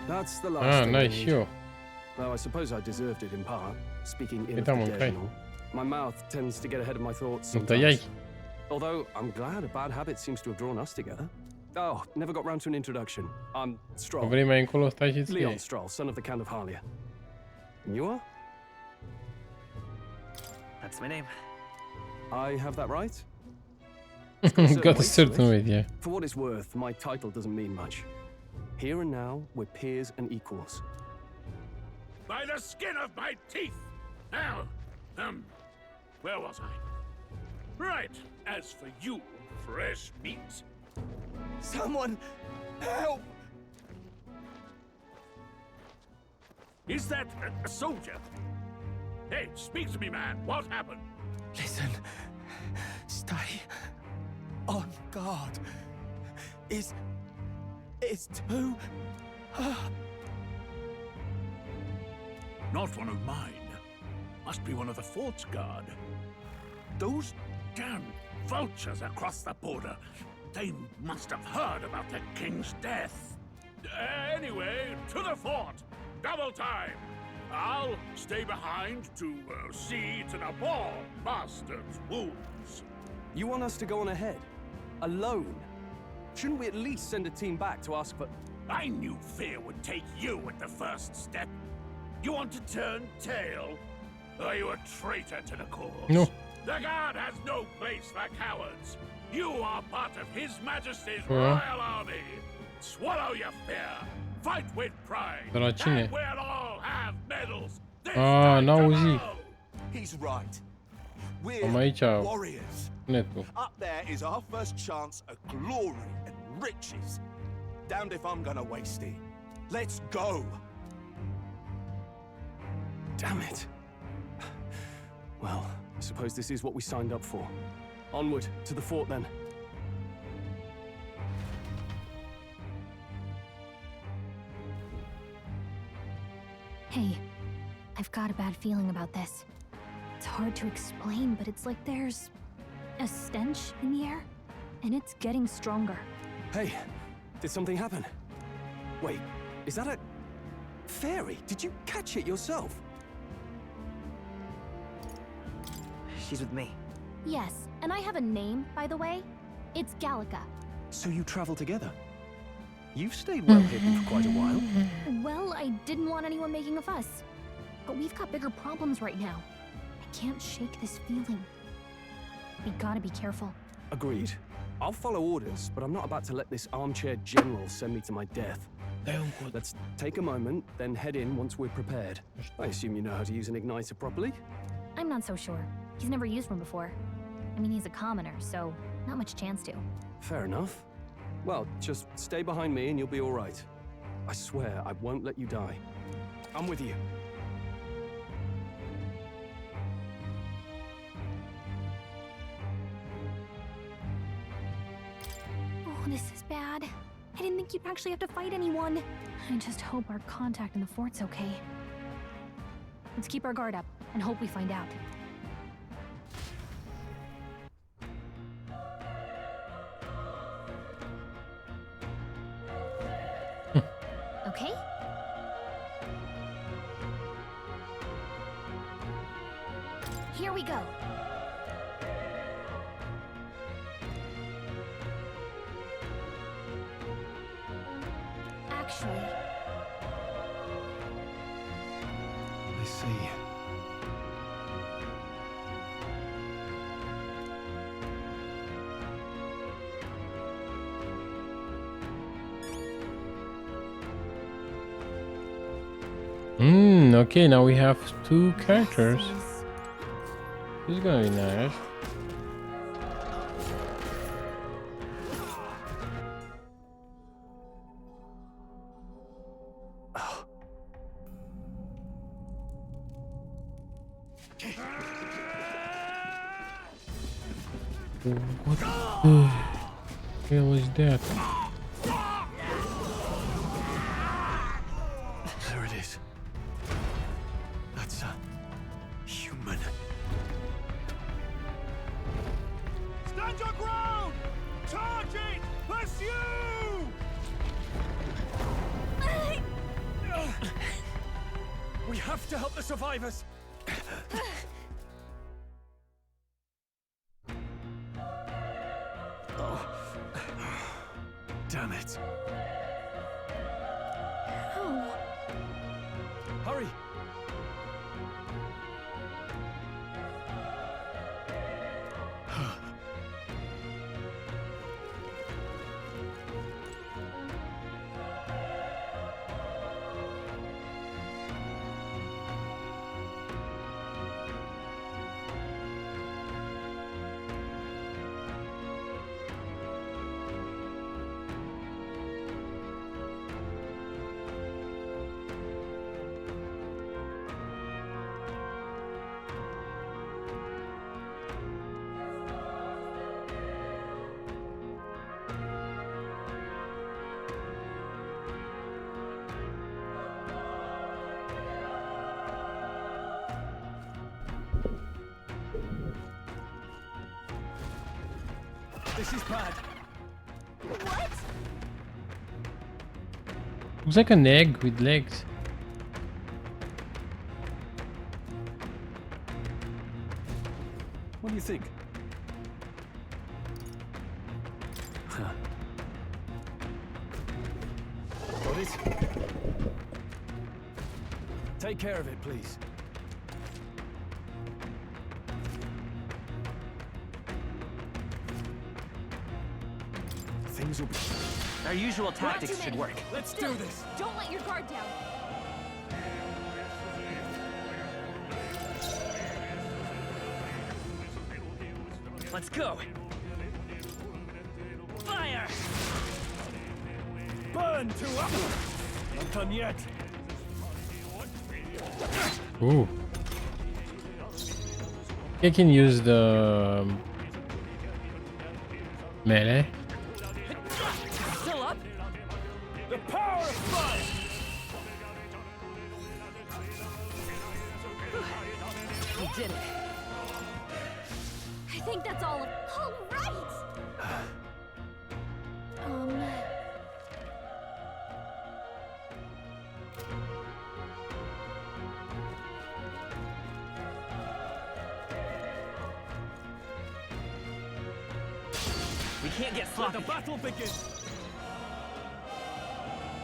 That's the last thing I nice, need. sure. Though I suppose I deserved it in part, speaking in Então, of the ok. dead and all. My mouth tends to get ahead of my thoughts Não tem aí. sometimes. Although, I'm glad a bad habit seems to have drawn us together. Oh, never got round to an introduction. I'm Stroll. Vrei mai încolo stai și Leon scrie. Stroll, son of the Count of Harlia. And you are? That's my name. I have that right? Got a certain weight, yeah. For what it's worth, my title doesn't mean much. Here and now, we're peers and equals. By the skin of my teeth! Now, where was I? Right, as for you, fresh meat. Someone help! Is that a soldier? Hey, speak to me, man. What happened? Listen. Stay on guard. It's too... Not one of mine. Must be one of the fort's guard. Those damn vultures across the border. They must have heard about the king's death. Anyway, to the fort. Double time. I'll stay behind to see to the poor bastard's wounds. You want us to go on ahead? Alone? Shouldn't we at least send a team back to ask for... I knew fear would take you at the first step. You want to turn tail? Are you a traitor to the cause? No. The guard has no place for cowards. You are part of His Majesty's Yeah. royal army. Swallow your fear. Fight with pride. Dar cine? And we'll all have medals. N-auzi. He's right. We're Am aici warriors. netul. Up there is our first chance at glory and riches. Damned if I'm gonna waste it. Let's go. Damn it. Well, I suppose this is what we signed up for. Onward, to the fort then. Hey, I've got a bad feeling about this. It's hard to explain, but it's like there's a stench in the air, and it's getting stronger. Hey, did something happen? Wait, is that a... fairy? Did you catch it yourself? She's with me. Yes, and I have a name, by the way. It's Gallica. So you travel together? You've stayed well hidden for quite a while. Well, I didn't want anyone making a fuss. But we've got bigger problems right now. I can't shake this feeling. We gotta be careful. Agreed. I'll follow orders, but I'm not about to let this armchair general send me to my death. Let's take a moment, then head in once we're prepared. I assume you know how to use an igniter properly? I'm not so sure. He's never used one before. I mean, he's a commoner, so not much chance to. Fair enough. Well, just stay behind me and you'll be all right. I swear I won't let you die. I'm with you. Oh, this is bad. I didn't think you'd actually have to fight anyone. I just hope our contact in the fort's okay. Let's keep our guard up and hope we find out. Okay? Here we go. actually. I see. Okay, now we have 2 characters. This is gonna be nice. What the hell is that? There it is. That's a human. Stand your ground! Charge it! Pursue! We have to help the survivors. Damn it. Oh. Hurry. This is bad. What? Looks like an egg with legs. What do you think? Huh. Got it? Take care of it, please. Things will be... Our usual tactics should work. Let's do this! Don't let your guard down. Let's go! Fire! Burn to up! Not done yet. Ooh. I can use the melee. Still up? The power of fire! We did it. I think that's all right. We can't get sloppy. Let the battle begin.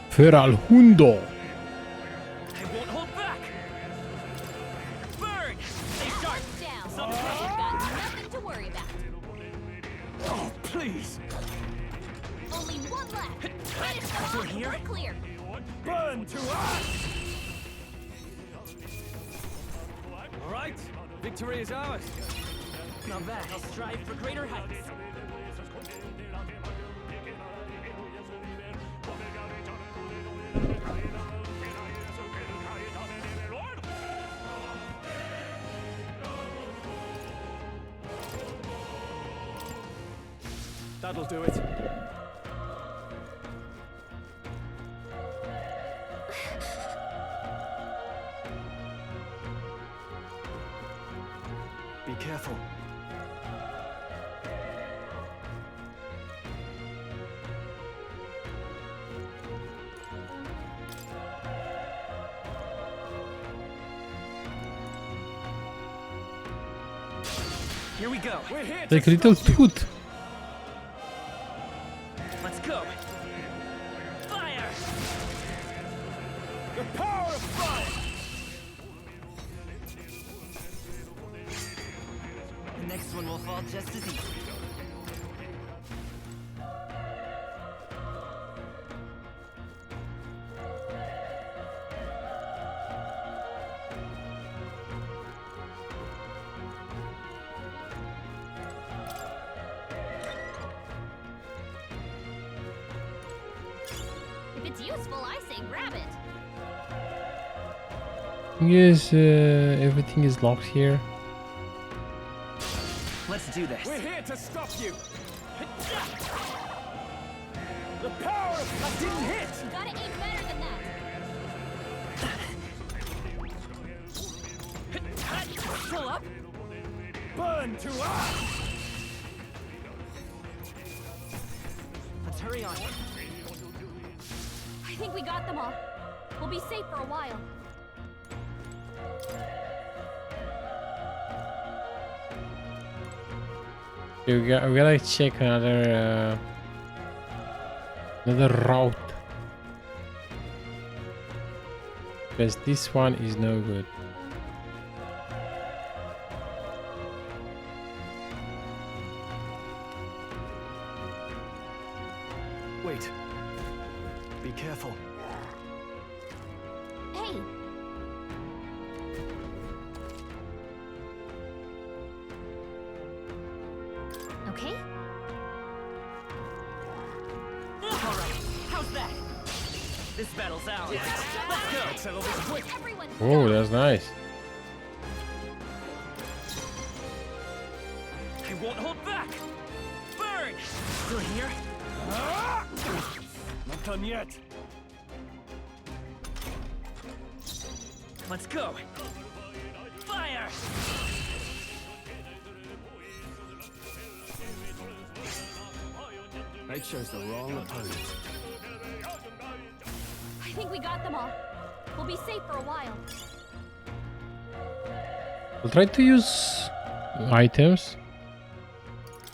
För al hundo. I won't hold back. Burn! Stay sharp. Down. You've got nothing to worry about. Oh, please. Only one left. Finish them off and we're clear. Burn to us! All right, victory is ours. Not bad. I'll strive for greater heights. That'll do it. Be careful. Here we go. We're here Like a little tooth. Let's go. Fire! If it's useful, I say grab it. Yes, everything is locked here. Let's do this. We're here to stop you. The power of that didn't hit. You gotta aim better than that. Pull up. Burn to us. Let's hurry on. I think we got them all. We'll be safe for a while. Okay, we gotta check another route. Because this one is no good. Wait. Be careful. Hey! Okay? Alright, how's that? This battle's ours. Let's go. Let's settle this quick. Oh, that's nice. I won't hold back. Burn! Still here? Not done yet. Let's go. Fire! I chose the wrong opponent. I think we got them all. We'll be safe for a while. I'll try to use items.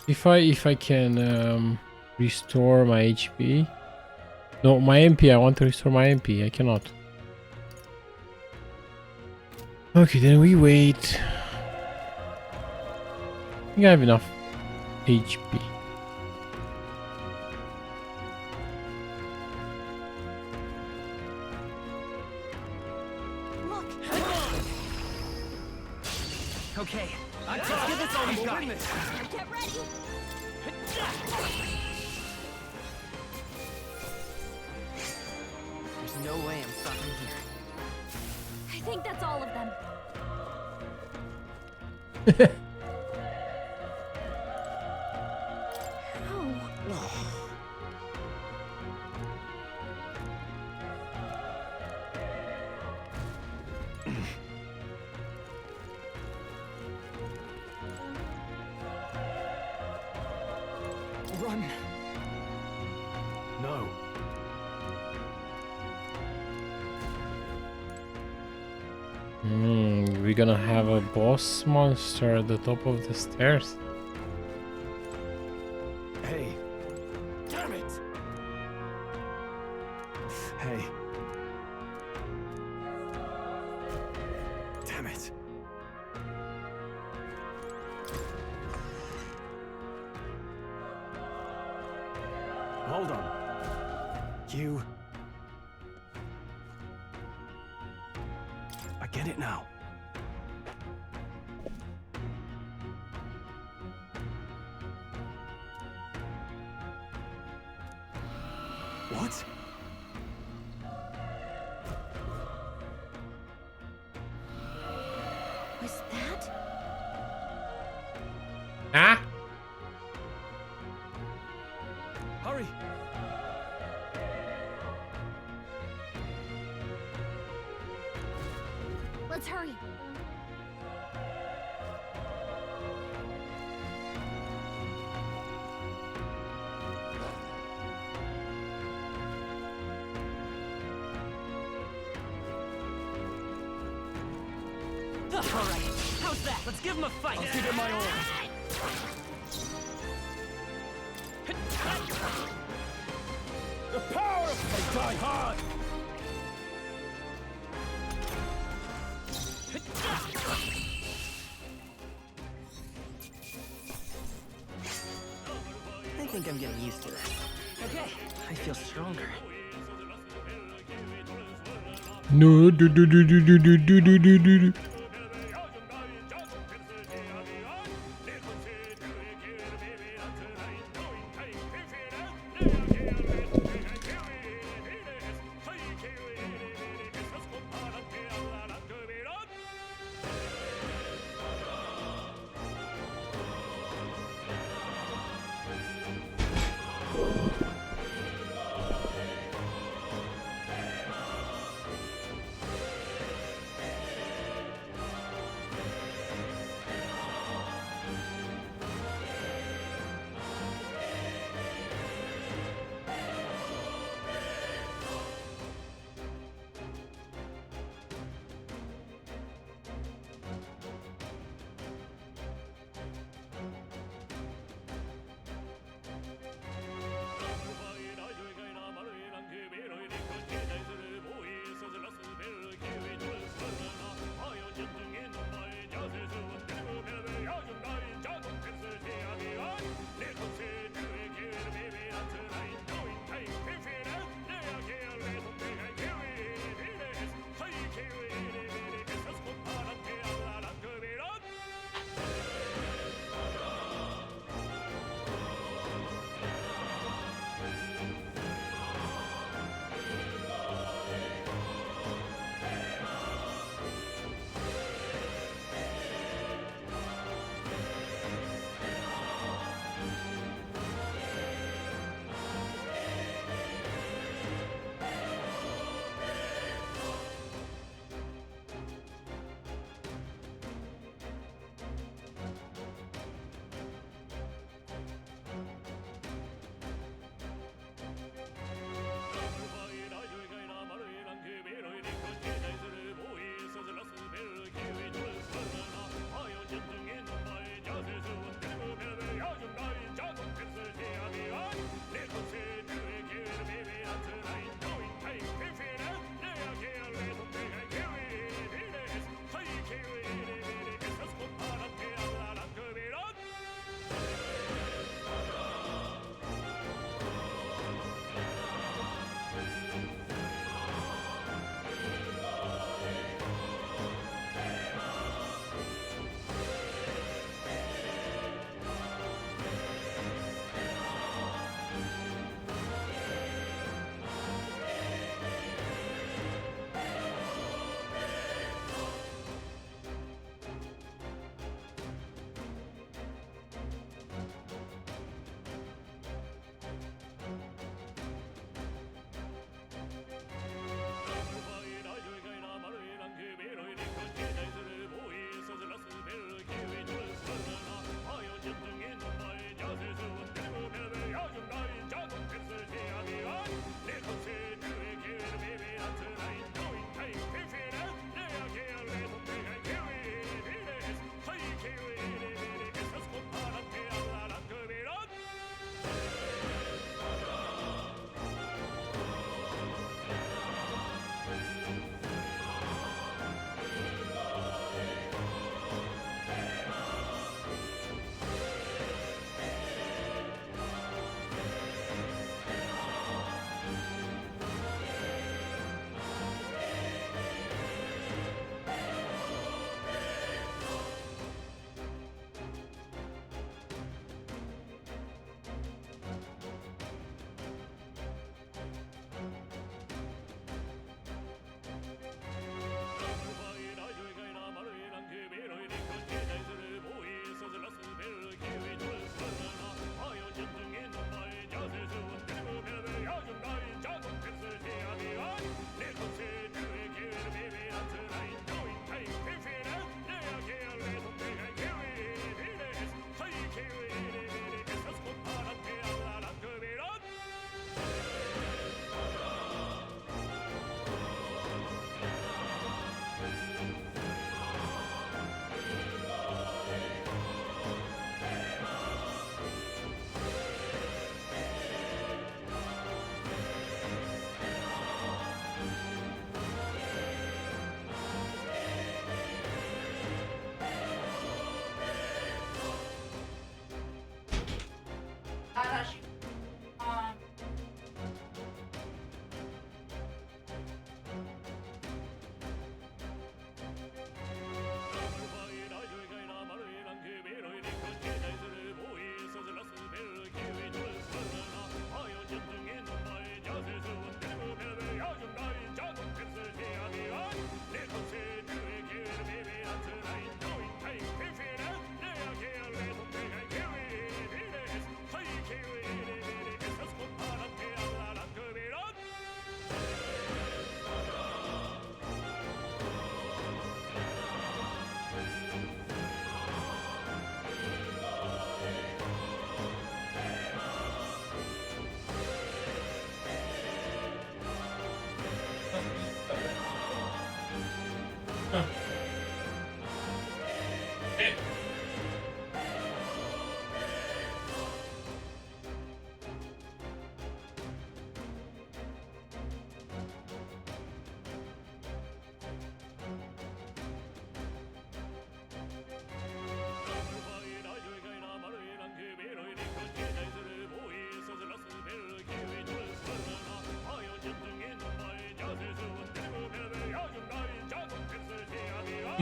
If I can restore my HP. No, my MP. I want to restore my MP. I cannot. Okay, then we wait. I think I have enough HP. Okay, let's give this all we've got. Get ready! There's no way I'm stopping here. I think that's all of them. Run. No. We're gonna have a boss monster at the top of the stairs. Hey. Damn it. Hey. Damn it. Hold on. You... I get it now. What? Was that? Ah! Hurry! Let's hurry. Alright, how's that? Let's give him a fight. I'll give it my all. The power of They die hard! I think I'm getting used to this. Okay. I feel stronger. No, do.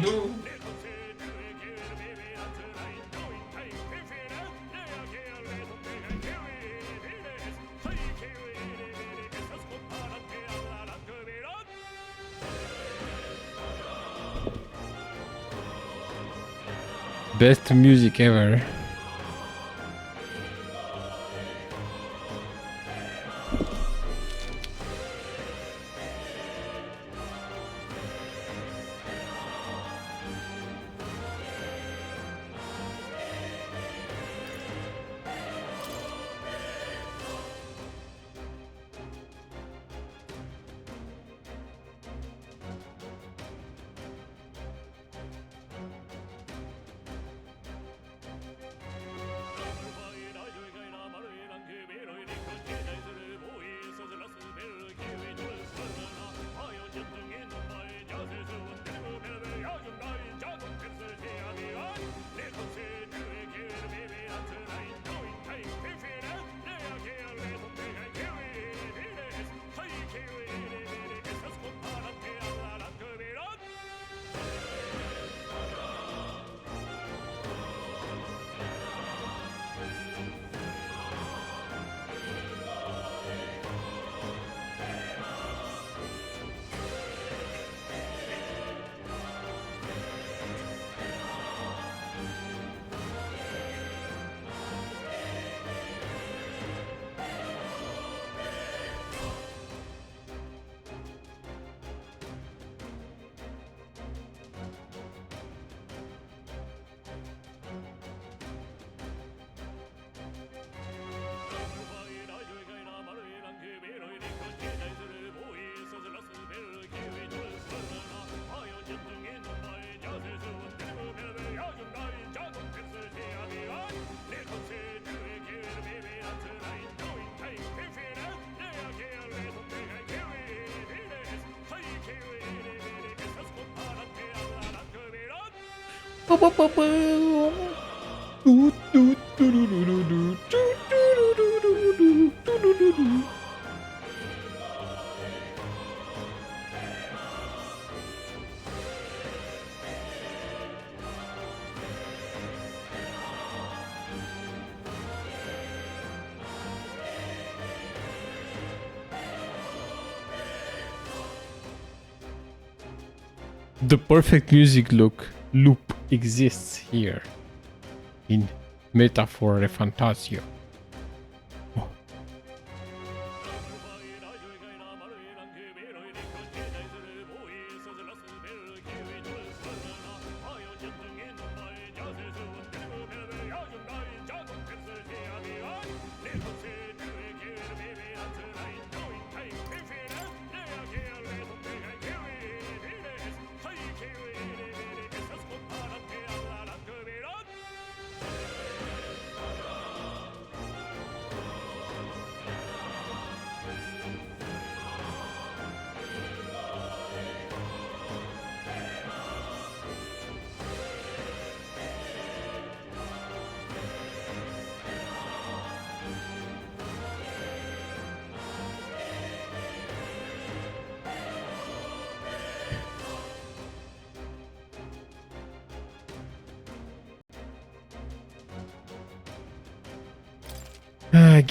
No. Best music ever. The perfect music loop exists here in Metaphor ReFantazio.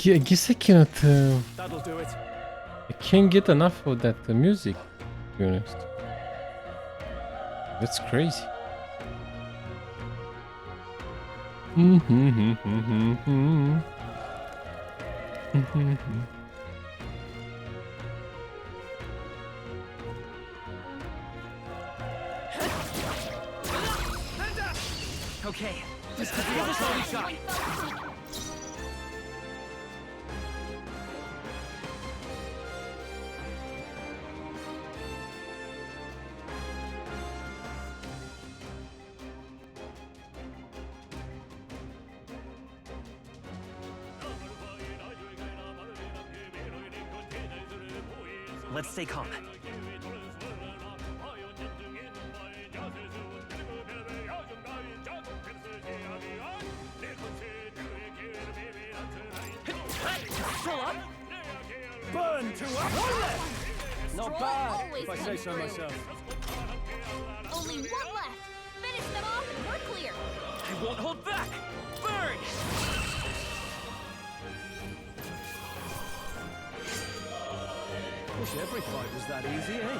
I guess I cannot. That'll do it. I can't get enough of that music, to be honest. That's crazy. Okay, this could be a party shot. Let's stay calm. Still up? Burn to up! One left! Not bad, if I say so myself. Only one left. I won't hold back! Burn! Wish every fight was that easy, eh?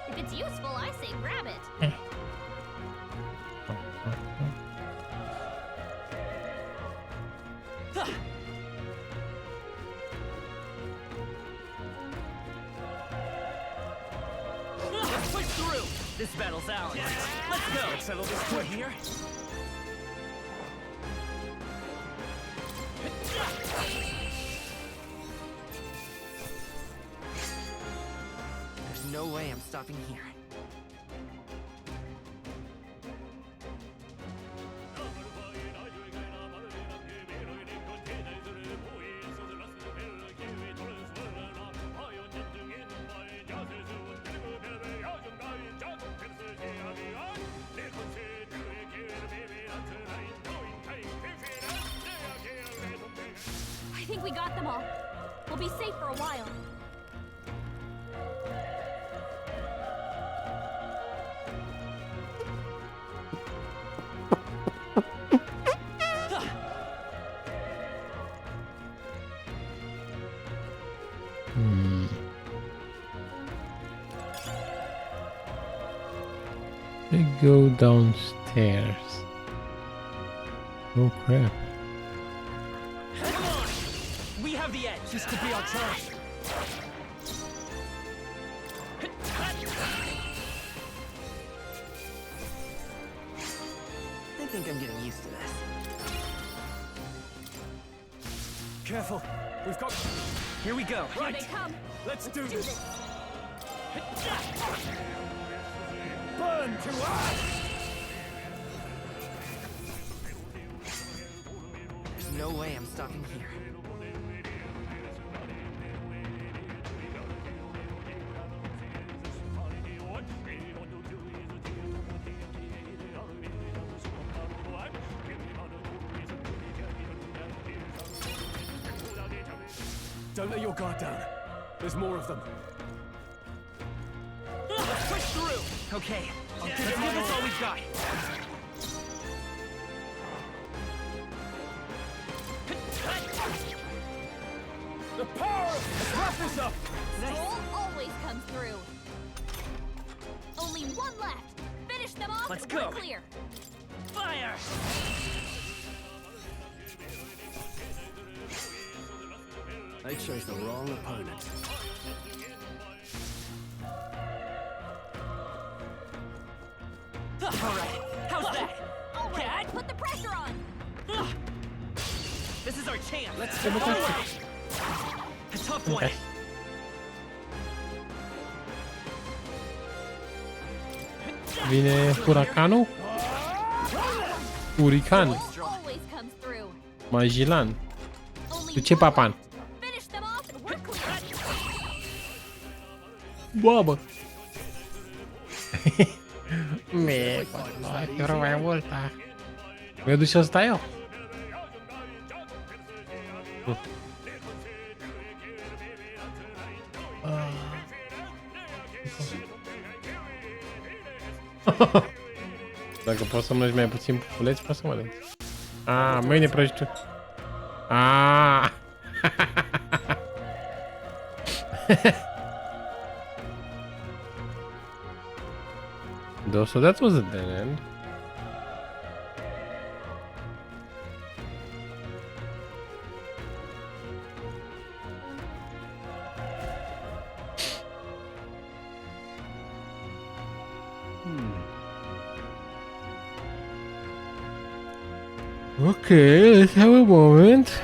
If it's useful, I say grab it. Let's push through! This battle's ours. Let's go! Let's settle this quick here. There's no way I'm stopping here. I think we got them all. We'll be safe for a while. They go downstairs. Oh crap. Come on! We have the edge. This could be our chance. I think I'm getting used to this. Careful. We've got... Here we go. Here they come. Let's do this. Burn to us! There's no way I'm stopping here. Don't let your guard down. There's more of them. Let's push through! Okay, Let's give this all we've got. The power! Let's wrap this up! Soul always comes through. Only one left. Finish them off. Let's and we're go. clear. Fire! They chose the wrong opponent. Alright, how's that? All right, put the pressure on. This is our chance. Let's go. A tough one. Okay. Vine huracanul? Hurican. Always comes through. Magellan. Only Tu ce papan? Finish them off and we're clear. Boabă. Me, quiero mai multa. Mi-a dus asta eu. Dacă poți să mănânci mai puțin pufuleți, poți să mănânci. Mâine prăjituri. So that was a dead end. Okay, let's have a moment.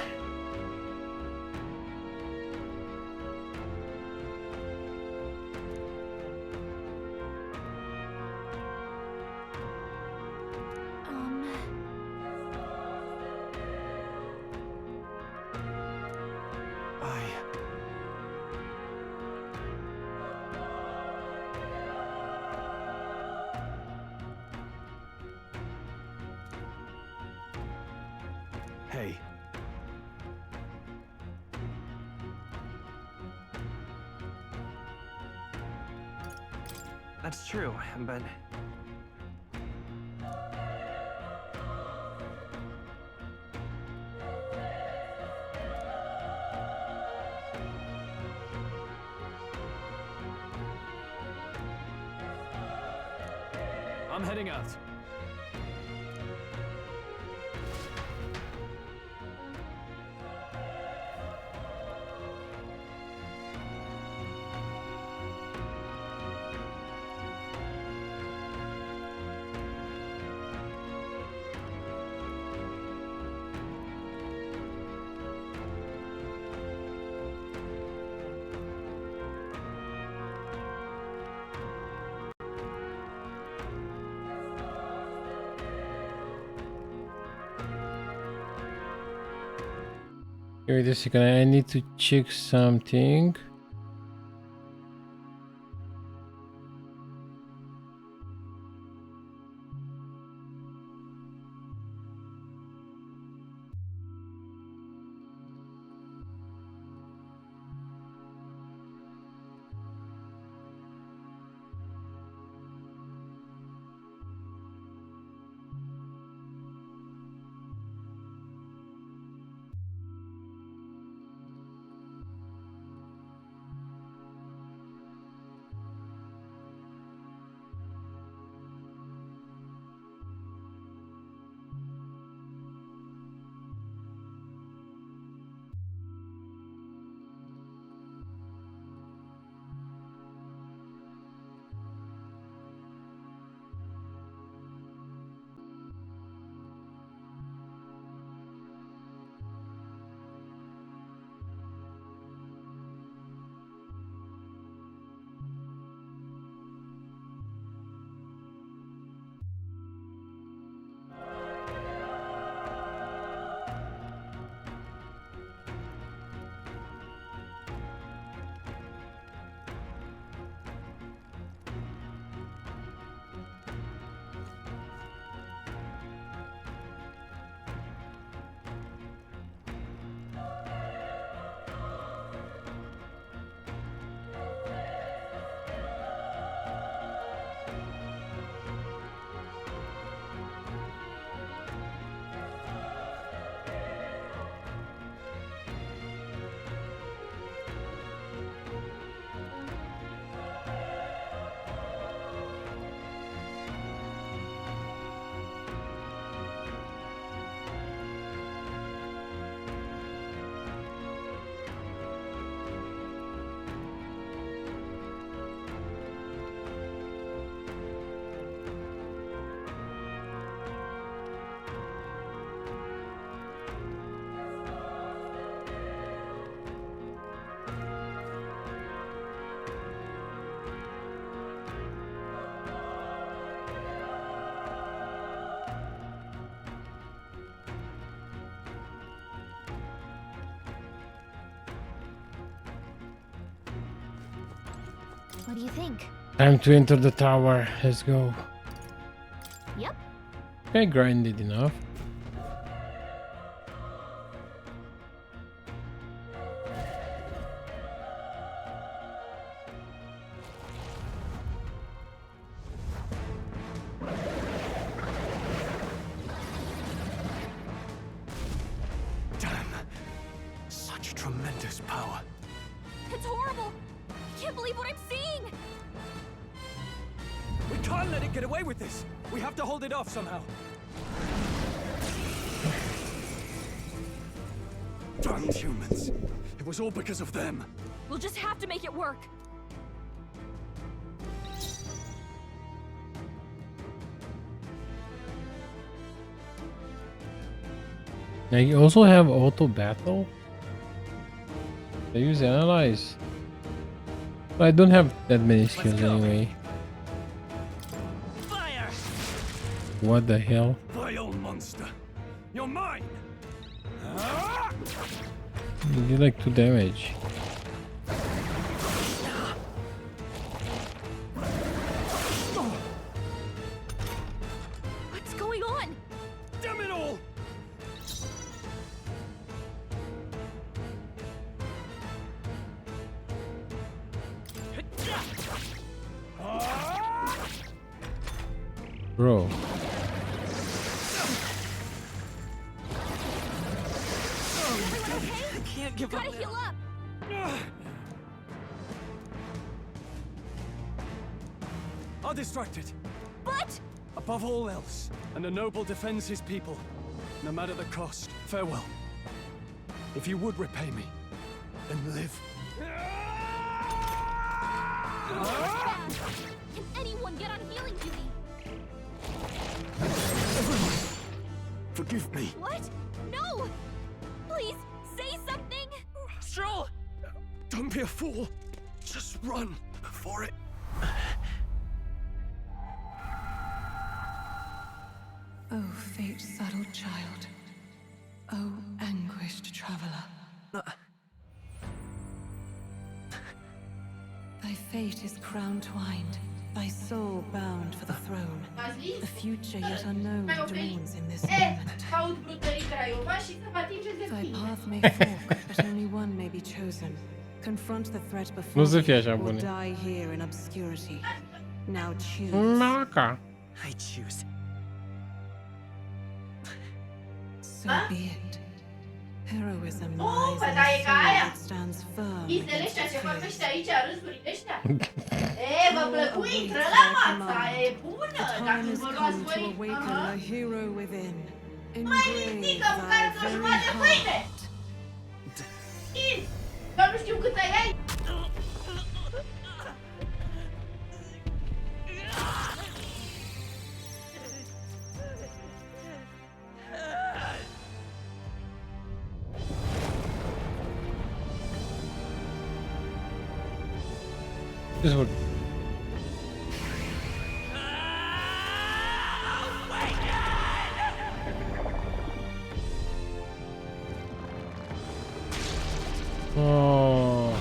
Hey. That's true, but... I'm heading out. Wait a second, I need to check something. What do you think? Time to enter the tower. Let's go. Yep. I grinded enough. Damn. Such tremendous power. It's horrible! I can't believe what I'm seeing! We can't let it get away with this. We have to hold it off somehow. Damned humans. It was all because of them. We'll just have to make it work. Now you also have auto battle. I use analyze. But I don't have that many skills anyway. Fire! What the hell? Vile monster. You're mine. You did like 2 damage. What's going on? Damn it all! Bro. I can't give up. Gotta heal up. Are distracted. But Above all else, and a noble defends his people, no matter the cost. Farewell. If you would repay me, then live. can anyone get on healing duty? Forgive me. What? No! Please, say something! Stroll! Don't be a fool. Just run for it. Oh, fate-saddled child. Oh, anguished traveler. Thy fate is crown-twined, thy soul bound for the throne. The future yet unknown dawns in this moment. Thy path may fork, but only one may be chosen. Confront the threat before you, or die here in obscurity. Now choose. Maka. I choose. So be it. Heroism lies in a soul that stands firm against its fears. The time has come to awaken the hero within. Engrave thy very heart. This would. Oh.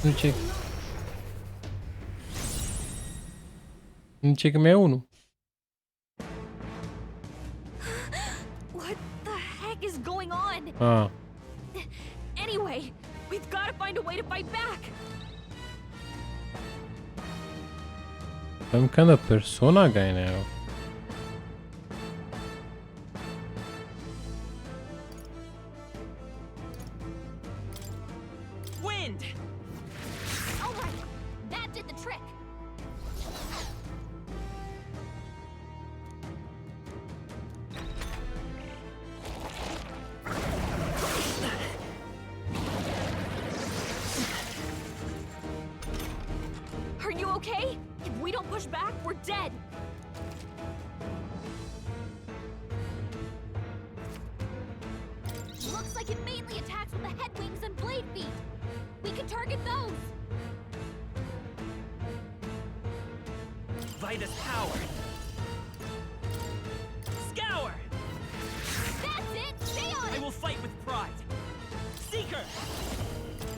Nu ce? Nu ce că mi-e unul. What the heck is going on? Ah. Anyway, we've got to find a way to fight back. Some kind of persona guy now. Wind! Alright, that did the trick. Are you okay? If we don't push back, we're dead. Looks like it mainly attacks with the head wings and blade feet. We can target those. Vitus power. Scour! That's it! Stay on it! I will fight with pride. Seeker!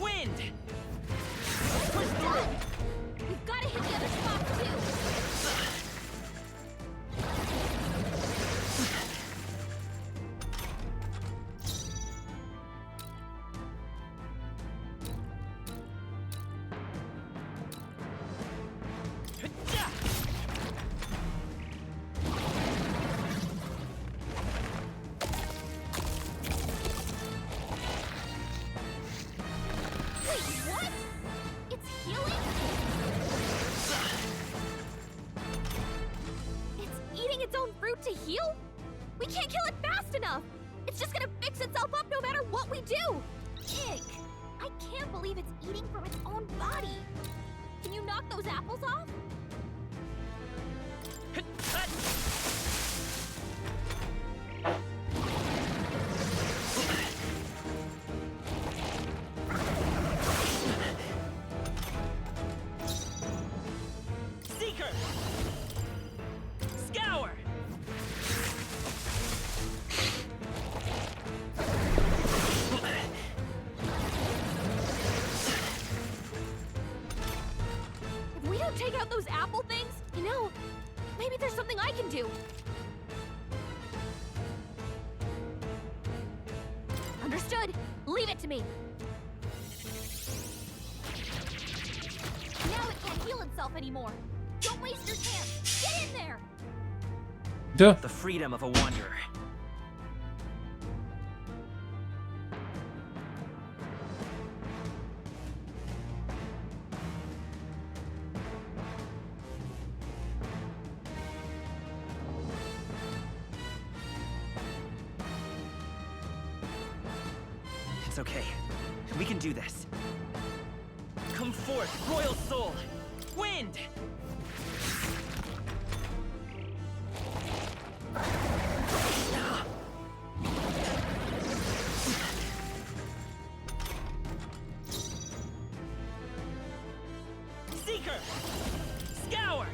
Wind! Push through! We've got to hit the other spots too. Wait, what? It's healing? It's eating its own fruit to heal? We can't kill it fast enough! It's just gonna fix itself up no matter what we do! Ick! I can't believe it's eating from its own body! Can you knock those apples off? Seeker! Scour! If we don't take out those apple things, know. Maybe there's something I can do. Understood. Leave it to me. Now it can't heal itself anymore. Don't waste your chance. Get in there. Duh. The freedom of a wanderer. It's okay. We can do this. Come forth, royal soul! Wind! Seeker! Scour!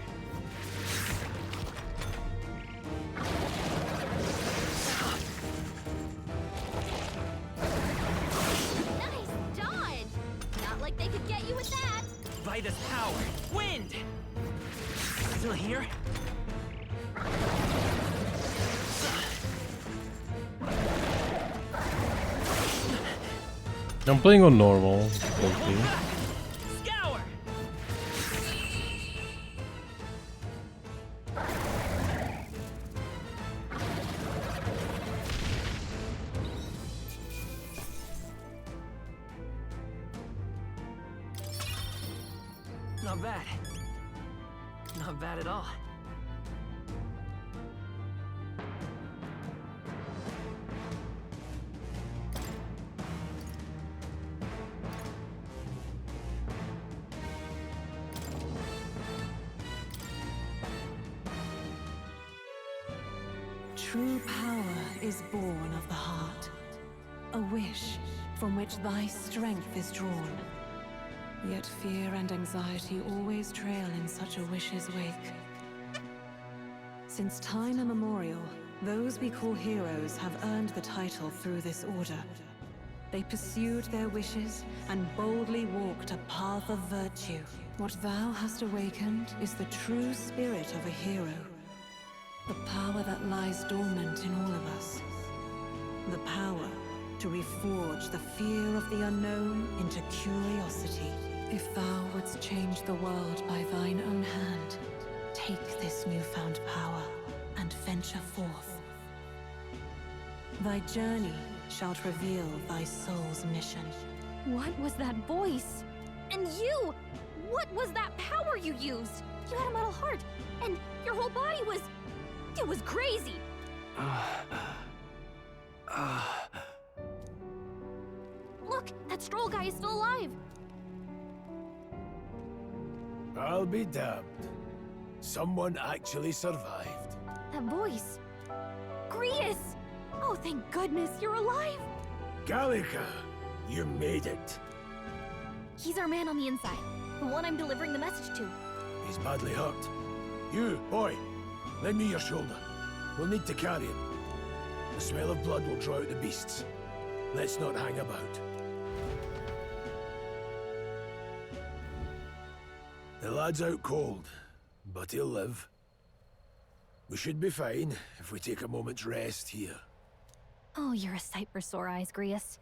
Nice dodge! Not like they could get you with that. By this power, wind! Still here? I'm playing on normal. Okay. Scour! Not bad. Not bad at all. True power is born of the heart, a wish from which thy strength is drawn. Yet fear and anxiety always trail in such a wish's wake. Since time immemorial, those we call heroes have earned the title through this order. They pursued their wishes and boldly walked a path of virtue. What thou hast awakened is the true spirit of a hero. The power that lies dormant in all of us. The power to reforge the fear of the unknown into curiosity. If thou wouldst change the world by thine own hand, take this newfound power and venture forth. Thy journey shalt reveal thy soul's mission. What was that voice? And you! What was that power you used? You had a metal heart, and your whole body was... It was crazy! Look, that Stroll guy is still alive! I'll be damned. Someone actually survived. That voice... Grius! Oh, thank goodness, you're alive! Gallica, you made it. He's our man on the inside. The one I'm delivering the message to. He's badly hurt. You, boy, lend me your shoulder. We'll need to carry him. The smell of blood will draw out the beasts. Let's not hang about. The lad's out cold, but he'll live. We should be fine if we take a moment's rest here. Oh, you're a sight for sore eyes, Grius.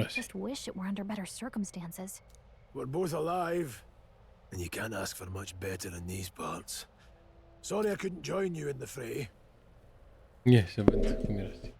Just wish it were under better circumstances. We're both alive, and you can't ask for much better in these parts. Sorry I couldn't join you in the fray. Nie, się będę umierać.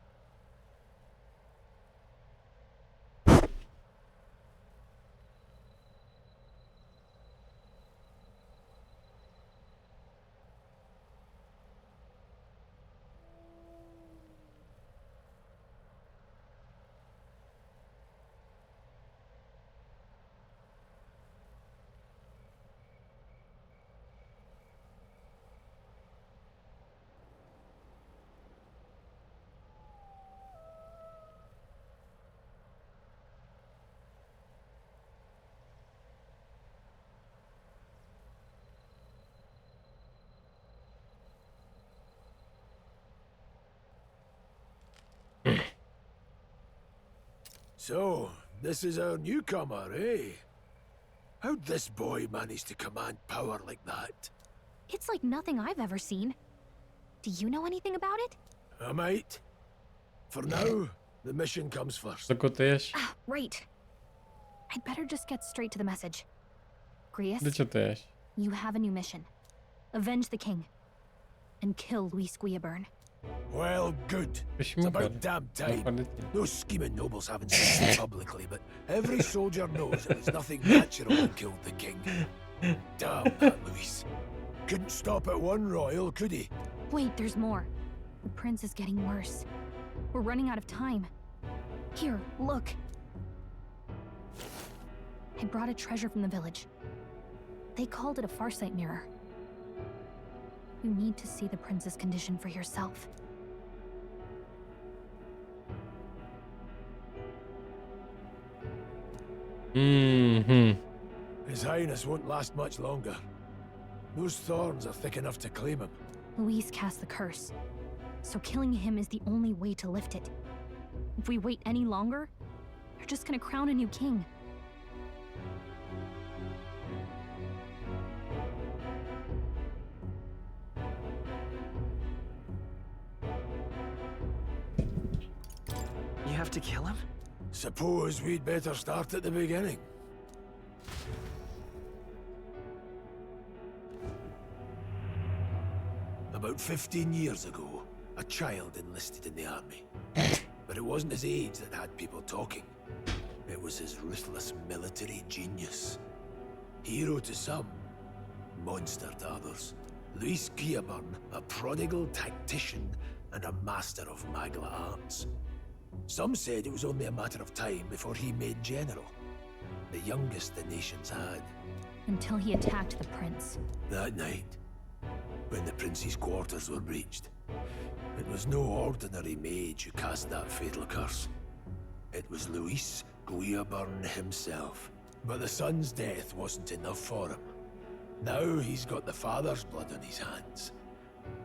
So, this is our newcomer, eh? How'd this boy manage to command power like that? It's like nothing I've ever seen. Do you know anything about it? I might. For now, the mission comes first. Ah, right. I'd better just get straight to the message. Grius, you have a new mission. Avenge the king. And kill Luis Guillaburn. Well, good. It's about damn time. Those scheming nobles haven't said it publicly, but every soldier knows it was nothing natural that killed the king. Damn that Luis. Couldn't stop at one royal, could he? Wait, there's more. The prince is getting worse. We're running out of time. Here, look. I brought a treasure from the village. They called it a farsight mirror. You need to see the prince's condition for yourself. His Highness won't last much longer. Those thorns are thick enough to claim him. Luis cast the curse, so killing him is the only way to lift it. If we wait any longer, they're just gonna crown a new king. You have to kill him? Suppose we'd better start at the beginning. About 15 years ago, a child enlisted in the army. But it wasn't his age that had people talking. It was his ruthless military genius. Hero to some, monster to others. Luis Guillaburn, a prodigal tactician and a master of magla arts. Some said it was only a matter of time before he made general. The youngest the nations had. Until he attacked the prince. That night, when the prince's quarters were breached, it was no ordinary mage who cast that fatal curse. It was Luis Guillaburn himself. But the son's death wasn't enough for him. Now he's got the father's blood on his hands.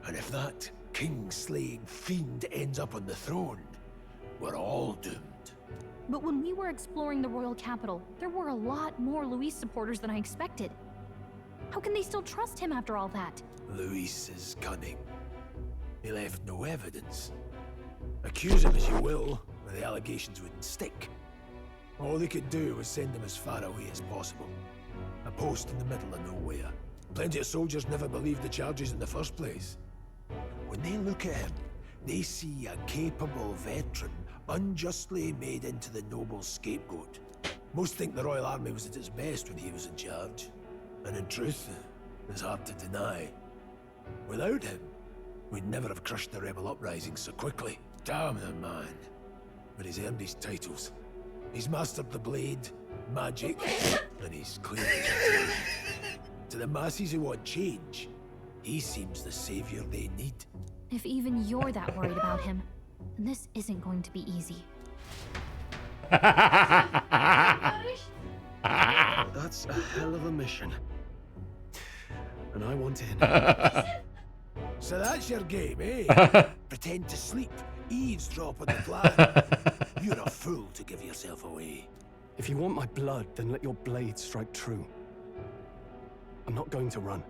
And if that king-slaying fiend ends up on the throne, we're all doomed. But when we were exploring the royal capital, there were a lot more Luis supporters than I expected. How can they still trust him after all that? Luis is cunning. He left no evidence. Accuse him as you will, but the allegations wouldn't stick. All they could do was send him as far away as possible. A post in the middle of nowhere. Plenty of soldiers never believed the charges in the first place. When they look at him, they see a capable veteran unjustly made into the noble's scapegoat. Most think the Royal Army was at its best when he was in charge. And in truth, it's hard to deny. Without him, we'd never have crushed the rebel uprising so quickly. Damn the man. But he's earned his titles. He's mastered the blade, magic, and he's clearly determined. To the masses who want change, he seems the savior they need. If even you're that worried about him, then this isn't going to be easy. That's a hell of a mission. And I want in. So that's your game, eh? Pretend to sleep, eavesdrop on the plan. You're a fool to give yourself away. If you want my blood, then let your blade strike true. I'm not going to run.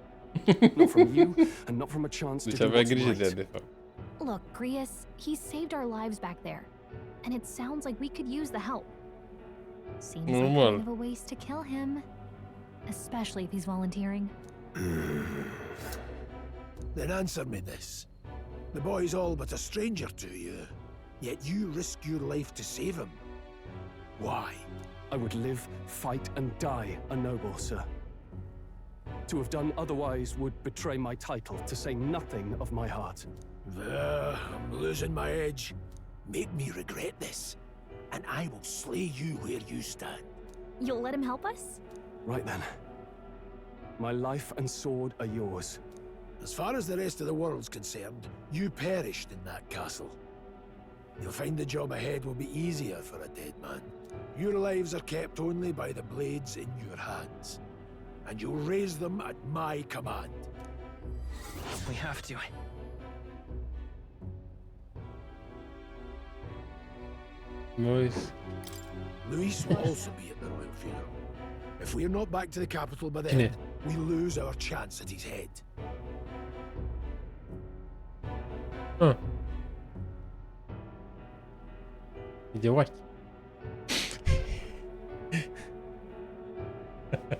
Not from you, and not from a chance to do what's right. Look, Grius, he saved our lives back there. And it sounds like we could use the help. Seems like kind of a waste to kill him. Especially if he's volunteering. Then answer me this. The boy's all but a stranger to you, yet you risk your life to save him. Why? I would live, fight, and die a noble, sir. To have done otherwise would betray my title, to say nothing of my heart. I'm losing my edge. Make me regret this, and I will slay you where you stand. You'll let him help us? Right then. My life and sword are yours. As far as the rest of the world's concerned, you perished in that castle. You'll find the job ahead will be easier for a dead man. Your lives are kept only by the blades in your hands. And you'll raise them at my command. We have to. Nice. Luis will also be at the royal funeral. If we're not back to the capital by then, we lose our chance at his head. Huh. Idiot.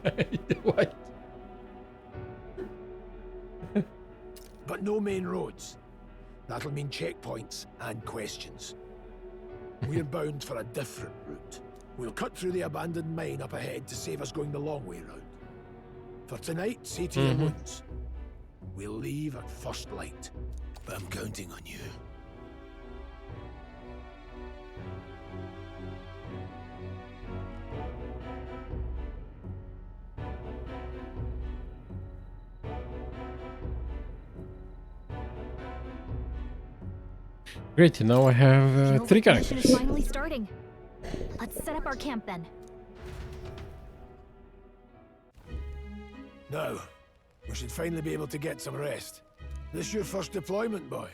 Idiot. But no main roads. That'll mean checkpoints and questions. We're bound for a different route. We'll cut through the abandoned mine up ahead to save us going the long way round. For tonight, see to your wounds. We'll leave at first light. I'm counting on you. Great, now I have 3 The mission is characters. finally starting. Let's set up our camp then. Now, we should finally be able to get some rest. This your first deployment, boy?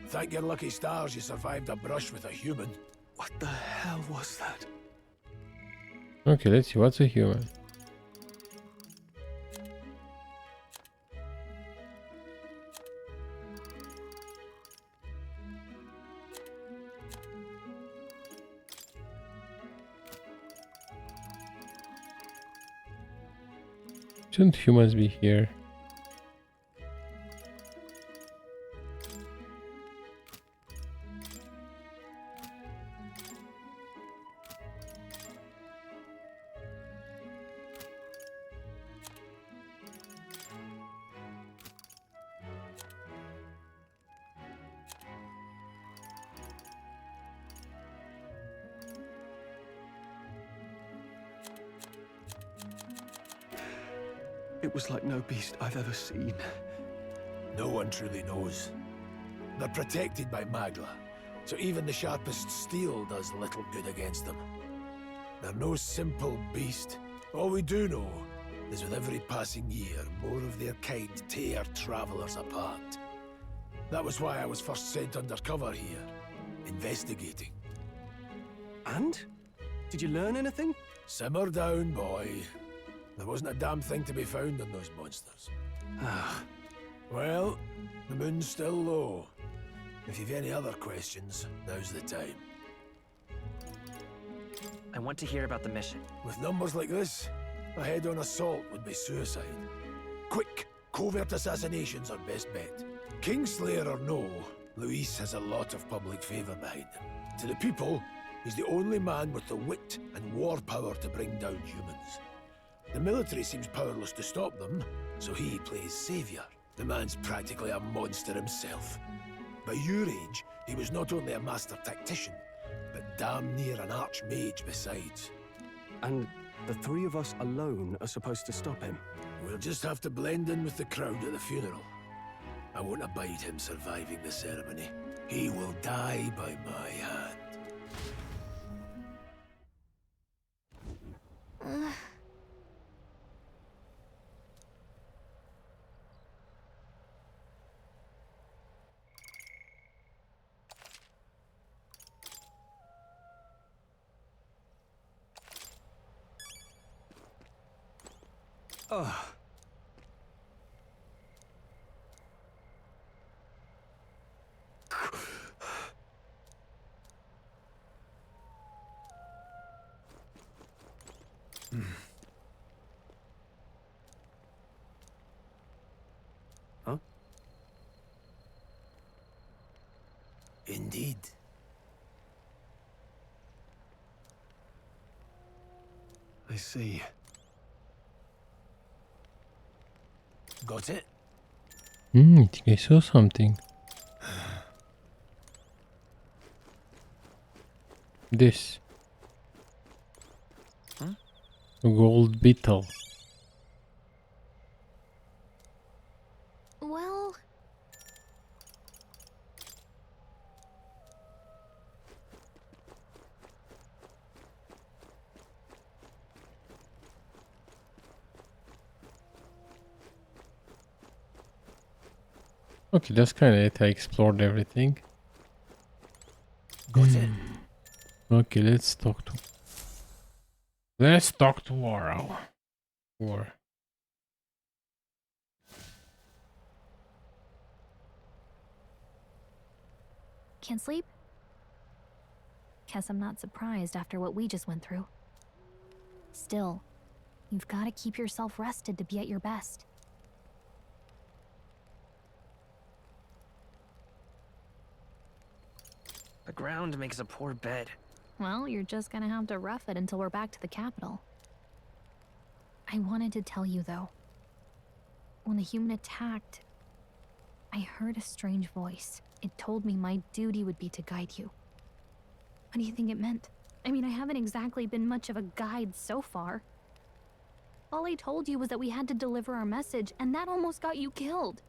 Thank your lucky stars you survived a brush with a human. What the hell was that? Okay, let's see, what's a human? Shouldn't humans be here? It was like no beast I've ever seen. No one truly knows. They're protected by Magla, so even the sharpest steel does little good against them. They're no simple beast. All we do know is with every passing year, more of their kind tear travelers apart. That was why I was first sent undercover here, investigating. And? Did you learn anything? Simmer down, boy. There wasn't a damn thing to be found on those monsters. Well, the moon's still low. If you've any other questions, now's the time. I want to hear about the mission. With numbers like this, a head-on assault would be suicide. Quick, covert assassinations are best bet. Kingslayer or no, Luis has a lot of public favor behind him. To the people, he's the only man with the wit and war power to bring down humans. The military seems powerless to stop them, so he plays savior. The man's practically a monster himself. By your age, he was not only a master tactician, but damn near an archmage besides. And the 3 of us alone are supposed to stop him? We'll just have to blend in with the crowd at the funeral. I won't abide him surviving the ceremony. He will die by my hand. Huh? Indeed. I see. Got it? I think I saw something. This. Huh? A gold beetle. Well... Okay, that's kind of it. I explored everything. Got it. Okay, let's talk to Warrow. War. Can't sleep? Guess I'm not surprised after what we just went through. Still, you've got to keep yourself rested to be at your best. The ground makes a poor bed. Well, you're just gonna have to rough it until we're back to the capital. I wanted to tell you, though. When the human attacked, I heard a strange voice. It told me my duty would be to guide you. What do you think it meant? I mean, I haven't exactly been much of a guide so far. All I told you was that we had to deliver our message, and that almost got you killed.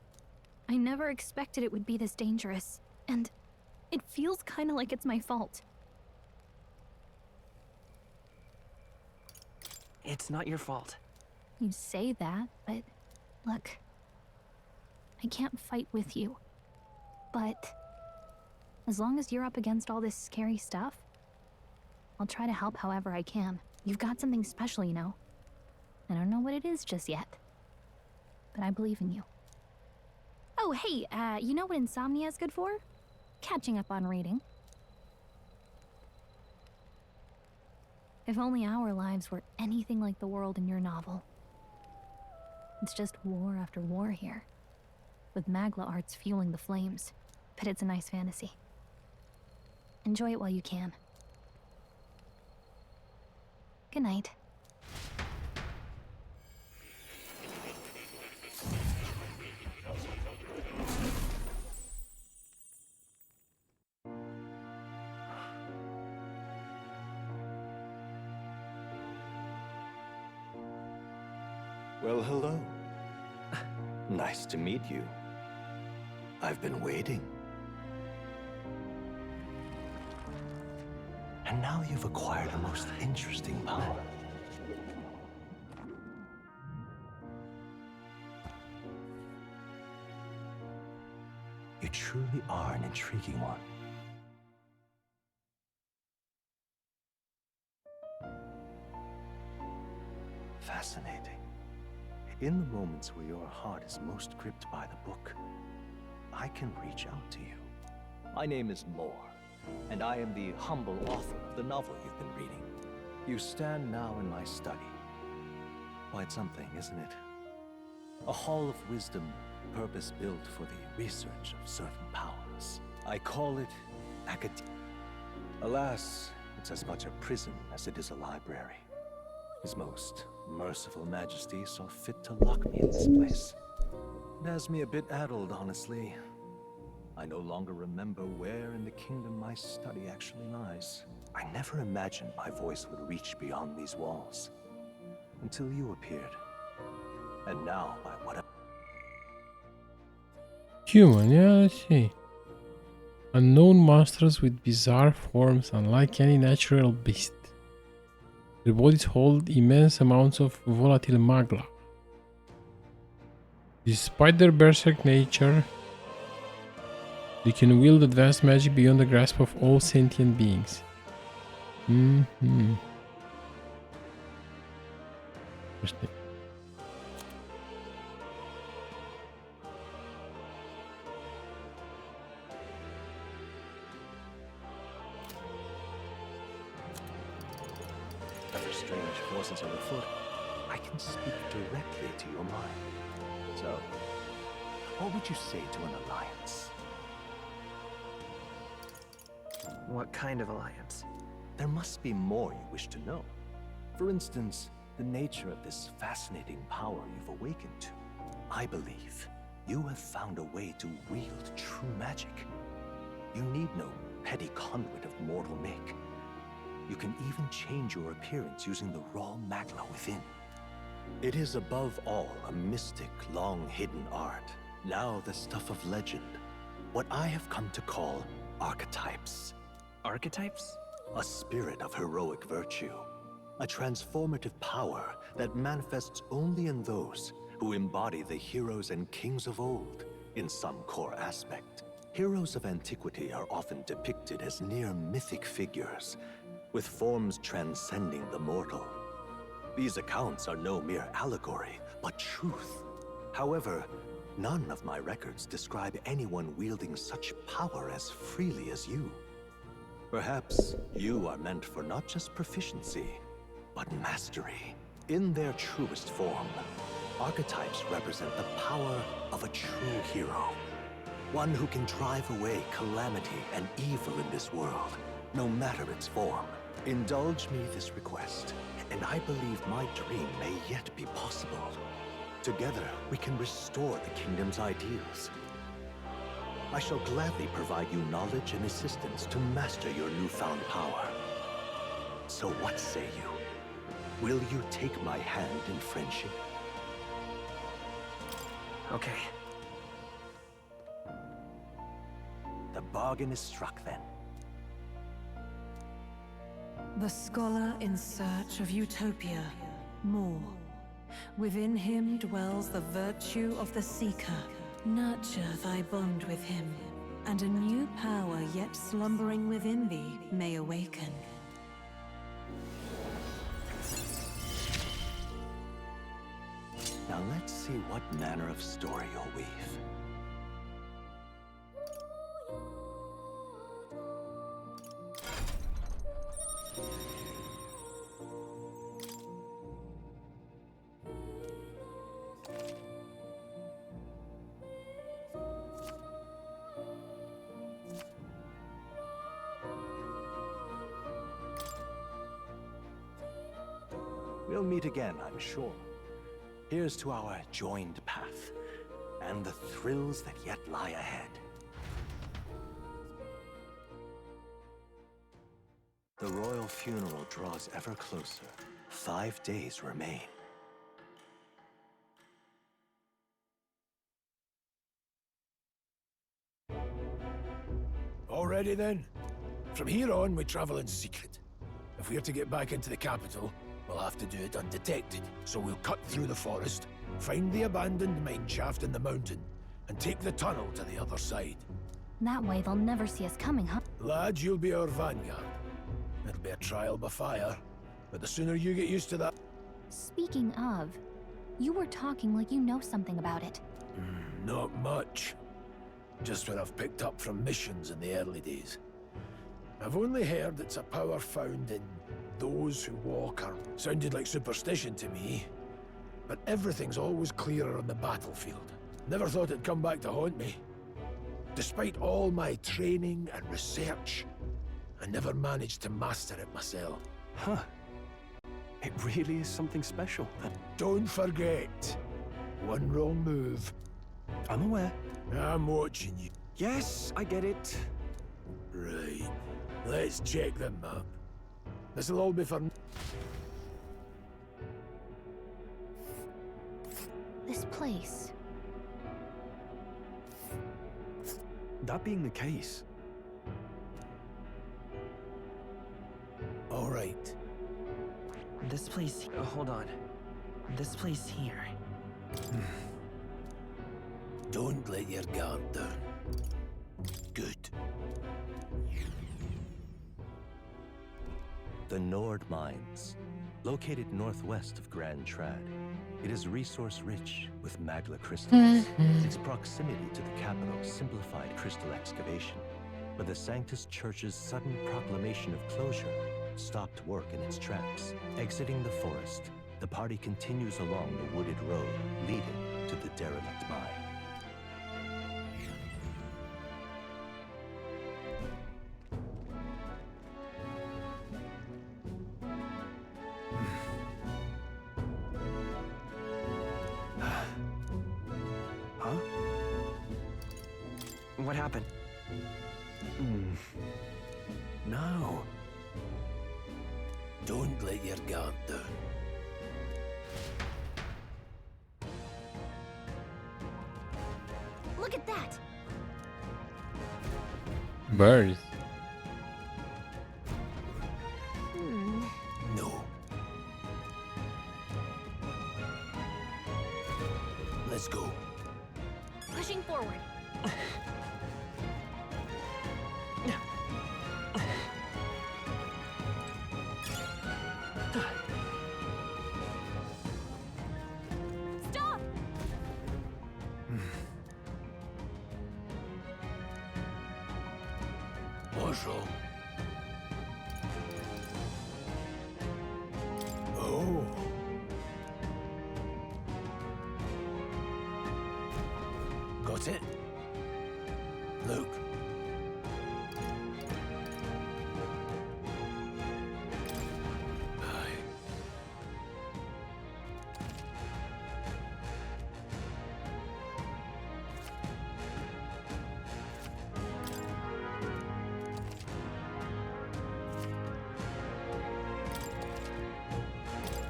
I never expected it would be this dangerous, and it feels kind of like it's my fault. It's not your fault. You say that, but look, I can't fight with you. But as long as you're up against all this scary stuff, I'll try to help however I can. You've got something special, you know. I don't know what it is just yet, but I believe in you. Oh, hey, you know what insomnia is good for? Catching up on reading. If only our lives were anything like the world in your novel. It's just war after war here, with Magla arts fueling the flames, but it's a nice fantasy. Enjoy it while you can. Good night. Well, hello. Nice to meet you. I've been waiting. And now you've acquired a most interesting power. You truly are an intriguing one. Fascinating. In the moments where your heart is most gripped by the book, I can reach out to you. My name is Moore, and I am the humble author of the novel you've been reading. You stand now in my study. Quite something, isn't it? A hall of wisdom, purpose-built for the research of certain powers. I call it Archetype. Alas, it's as much a prison as it is a library. His most merciful majesty saw fit to lock me in this place. It has me a bit addled, honestly. I no longer remember where in the kingdom my study actually lies. I never imagined my voice would reach beyond these walls. Until you appeared. And now, by what a... Human, yeah, let's see. Unknown monsters with bizarre forms unlike any natural beast. Their bodies hold immense amounts of volatile magla. Despite their berserk nature, they can wield advanced magic beyond the grasp of all sentient beings. Interesting. Ever strange forces underfoot, I can speak directly to your mind. So, what would you say to an alliance? What kind of alliance? There must be more you wish to know. For instance, the nature of this fascinating power you've awakened to. I believe you have found a way to wield true magic. You need no petty conduit of mortal make. You can even change your appearance using the raw magla within. It is above all a mystic, long-hidden art, now the stuff of legend. What I have come to call archetypes. Archetypes? A spirit of heroic virtue. A transformative power that manifests only in those who embody the heroes and kings of old in some core aspect. Heroes of antiquity are often depicted as near mythic figures, with forms transcending the mortal. These accounts are no mere allegory, but truth. However, None of my records describe anyone wielding such power as freely as you. Perhaps you are meant for not just proficiency, but mastery. In their truest form, archetypes represent the power of a true hero. One who can drive away calamity and evil in this world, no matter its form. Indulge me this request, and I believe my dream may yet be possible. Together, we can restore the kingdom's ideals. I shall gladly provide you knowledge and assistance to master your newfound power. So what say you? Will you take my hand in friendship? Okay. The bargain is struck then. The scholar in search of utopia, more. Within him dwells the virtue of the seeker. Nurture thy bond with him, and a new power yet slumbering within thee may awaken. Now let's see what manner of story you'll weave. We'll meet again, I'm sure. Here's to our joined path, and the thrills that yet lie ahead. The royal funeral draws ever closer. 5 days remain. Already then? From here on, we travel in secret. If we're to get back into the capital, we'll have to do it undetected. So we'll cut through the forest, find the abandoned mine shaft in the mountain, and take the tunnel to the other side. That way they'll never see us coming, huh? Lad, you'll be our vanguard. It'll be a trial by fire, but the sooner you get used to that... Speaking of, you were talking like you know something about it. Not much. Just what I've picked up from missions in the early days. I've only heard it's a power found in those who walk or sounded like superstition to me. But everything's always clearer on the battlefield. Never thought it'd come back to haunt me. Despite all my training and research, I never managed to master it myself. Huh. It really is something special. Don't forget, one wrong move. I'm aware. I'm watching you. Yes, I get it. Right. Let's check the map. This'll all be for... This place. That being the case... All right. This place... hold on. This place here. Don't let your guard down. Good. The Nord Mines, located northwest of Grand Trad. It is resource-rich with magla crystals. Its proximity to the capital simplified crystal excavation, but the Sanctus Church's sudden proclamation of closure stopped work in its tracks. Exiting the forest, the party continues along the wooded road leading to the derelict mine. Huh? What happened? No. Don't let your guard down. Look at that! Birds. No. Let's go. Pushing forward. Stop! Marshal. Oh. Got it? Luke.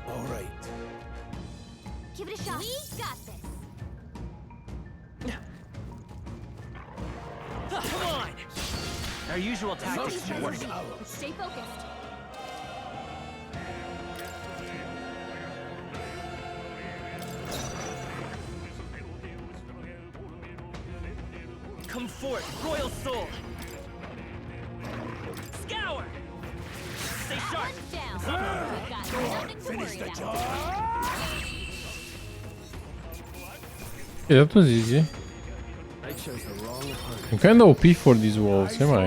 All right. Give it a shot. We got this. Come on! Our usual tactics should work. Stay focused. Come forth, Royal Soul! Scour! Stay sharp! Down. We've got Go on, nothing to finish worry the about. job. Yeah, that was easy. I chose the wrong opponent. I'm kind of OP for these walls, am I?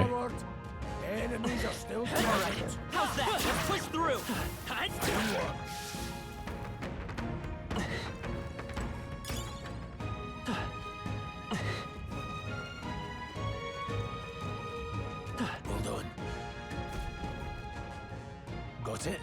Enemies are still Alright, how's that? Let's push through! Well done. Got it?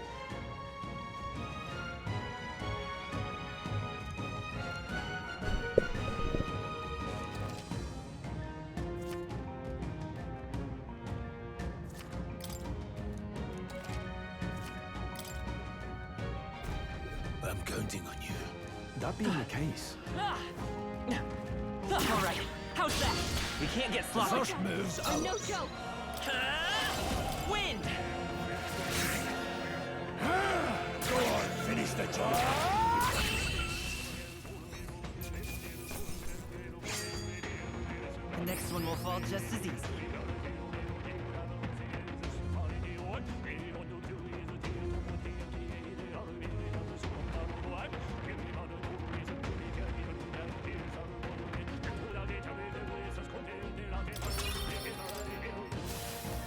I'm counting on you. That being the case, Alright, how's that? We can't get sloppy. First move's out. No joke. Wind! Go on, finish the job. The next one will fall just as easy.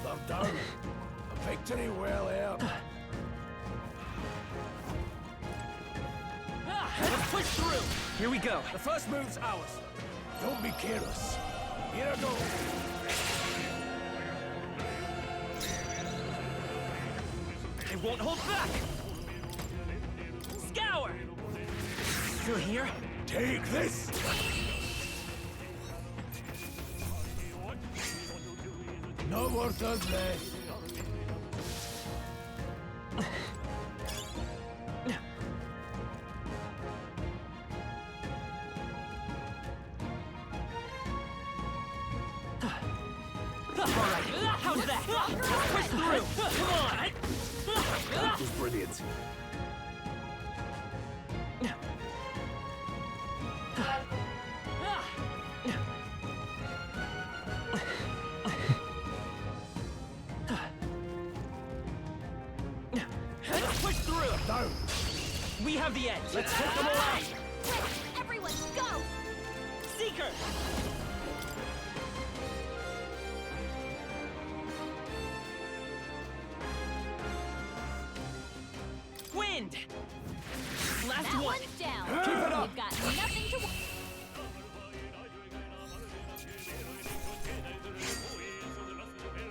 They're down. A victory well earned. Let's push through! Here we go. The first move's ours. Don't be careless. Here I go. I won't hold back! Scour! Still here? Take this. Not worth ugly. Alright, how's that? Let's push through! Come on! That was brilliant. Let's push through! Down. We have the edge! Let's take them all out! Quick, everyone, go! Seeker! Wind! Last That one! one's down. Keep it up! We've got nothing to worry.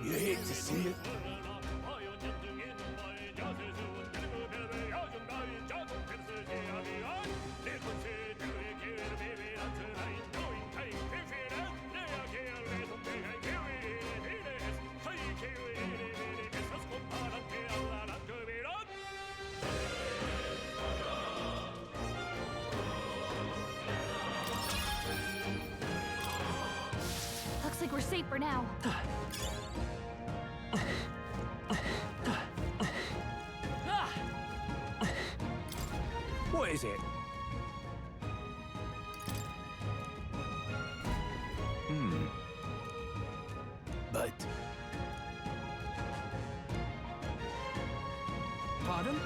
You hate to see it. Looks like we're safe for now. What is it? But Pardon?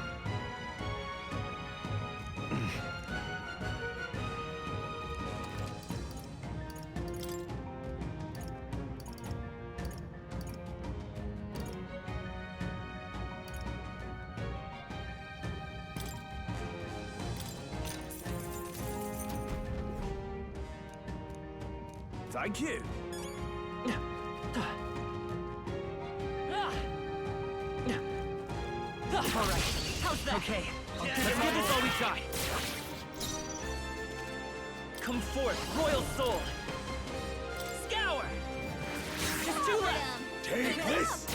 Thank you. All right. How's that? Okay. Let's give this all we got. Come forth, royal soul. Scour. Just two left. Take this.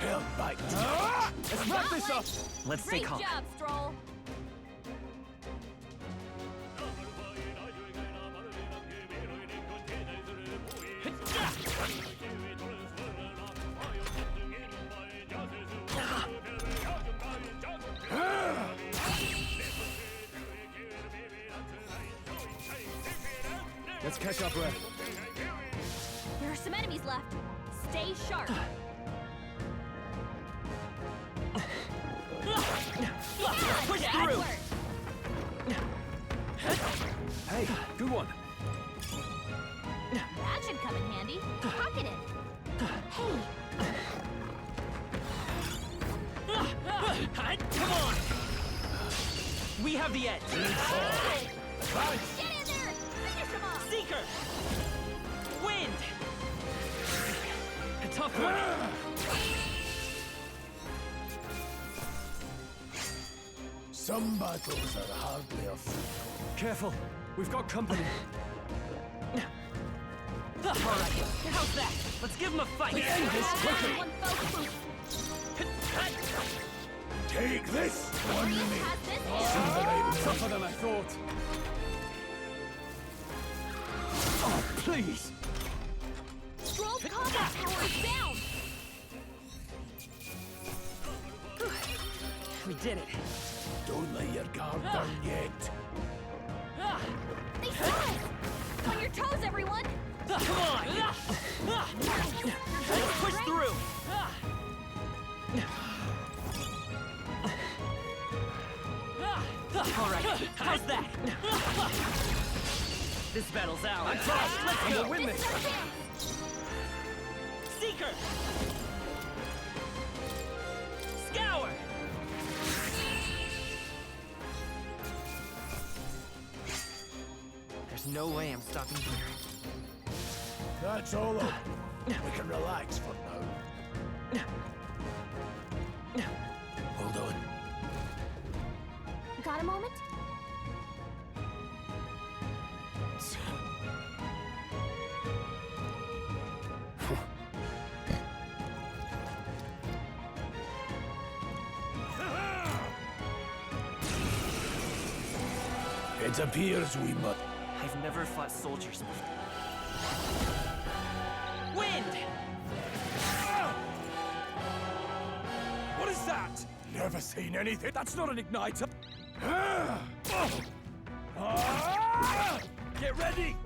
Hell bite. Let's wrap this up. Let's stay calm. Great job, Stroll. Let's catch our breath. There are some enemies left. Stay sharp. Push through. Hey, good one. That should come in handy. Pocket it. Hey. Come on. We have the edge. Get in there. Finish him off. Seeker. Wind. A tough one. Some battles are hardly a fool. Careful. We've got company. All right. How's that? Let's give him a fight. Let's end this quickly. One focus. Take this. One minute. Tougher than I thought. Oh, please. Stroll's combat power is down. We did it. Don't let your guard down yet. They saw us. On your toes, everyone. Come on. Let's push through. All right. How's that? This battle's ours. Let's go. We'll win this. Seeker. Scour. There's no way I'm stopping here. That's all up. We can relax for now. Hold on. Got a moment? It appears we must. I've never fought soldiers before. Wind! What is that? Never seen anything. That's not an igniter. Get ready!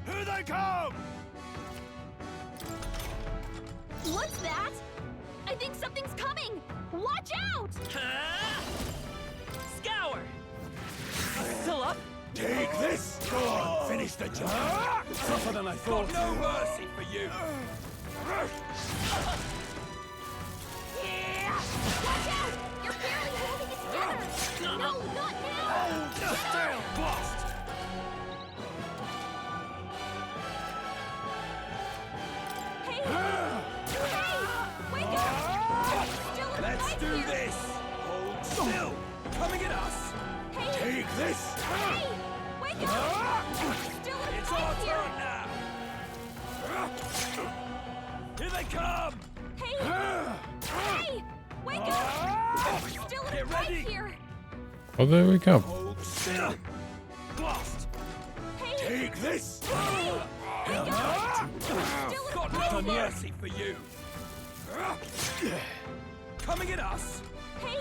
Here they come! What's that? I think something's coming. Watch out! Scour! Still up? Take this! Go on, finish the job! Tougher than I thought. Got no mercy for you. Watch out! You're barely holding it together. No, not now. Damn, blast! Hey! Wake up! Still in the Let's fight do here. this! Hold still! Coming at us! Hey! Take this! Hey! Wake up! Still in the It's fight our here. turn now! Here they come! Hey! Hey! Wake up! Still in Get the fight ready. here. Oh, there we go. Hold still! Blast! Hey! Take this! Hey! Wake up! Still in the Got fight no here. mercy for you! Coming at us! Hey!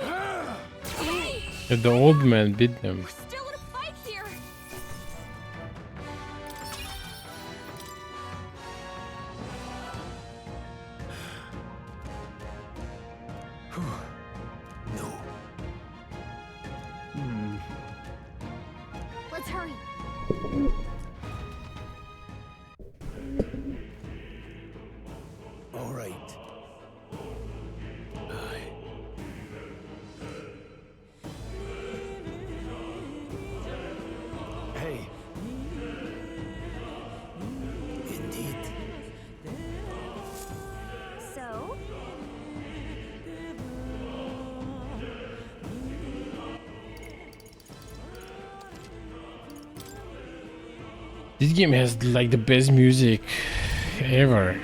Hey! The old man beat them. Still in a fight here. No. Let's hurry. All right. Aye. This game has like the best music ever.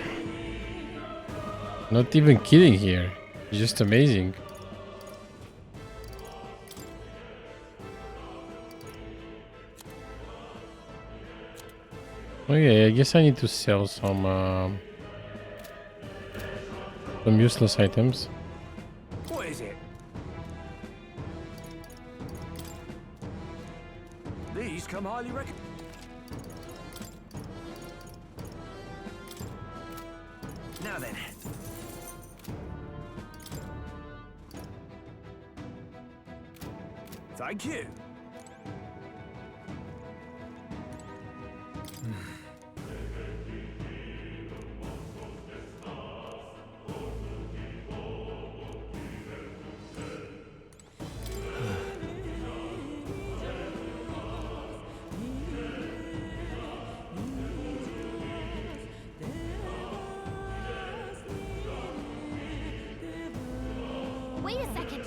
Not even kidding here. It's just amazing. Okay, I guess I need to sell some useless items. What is it? These come highly recommended. Now then. Thank you. Wait a second.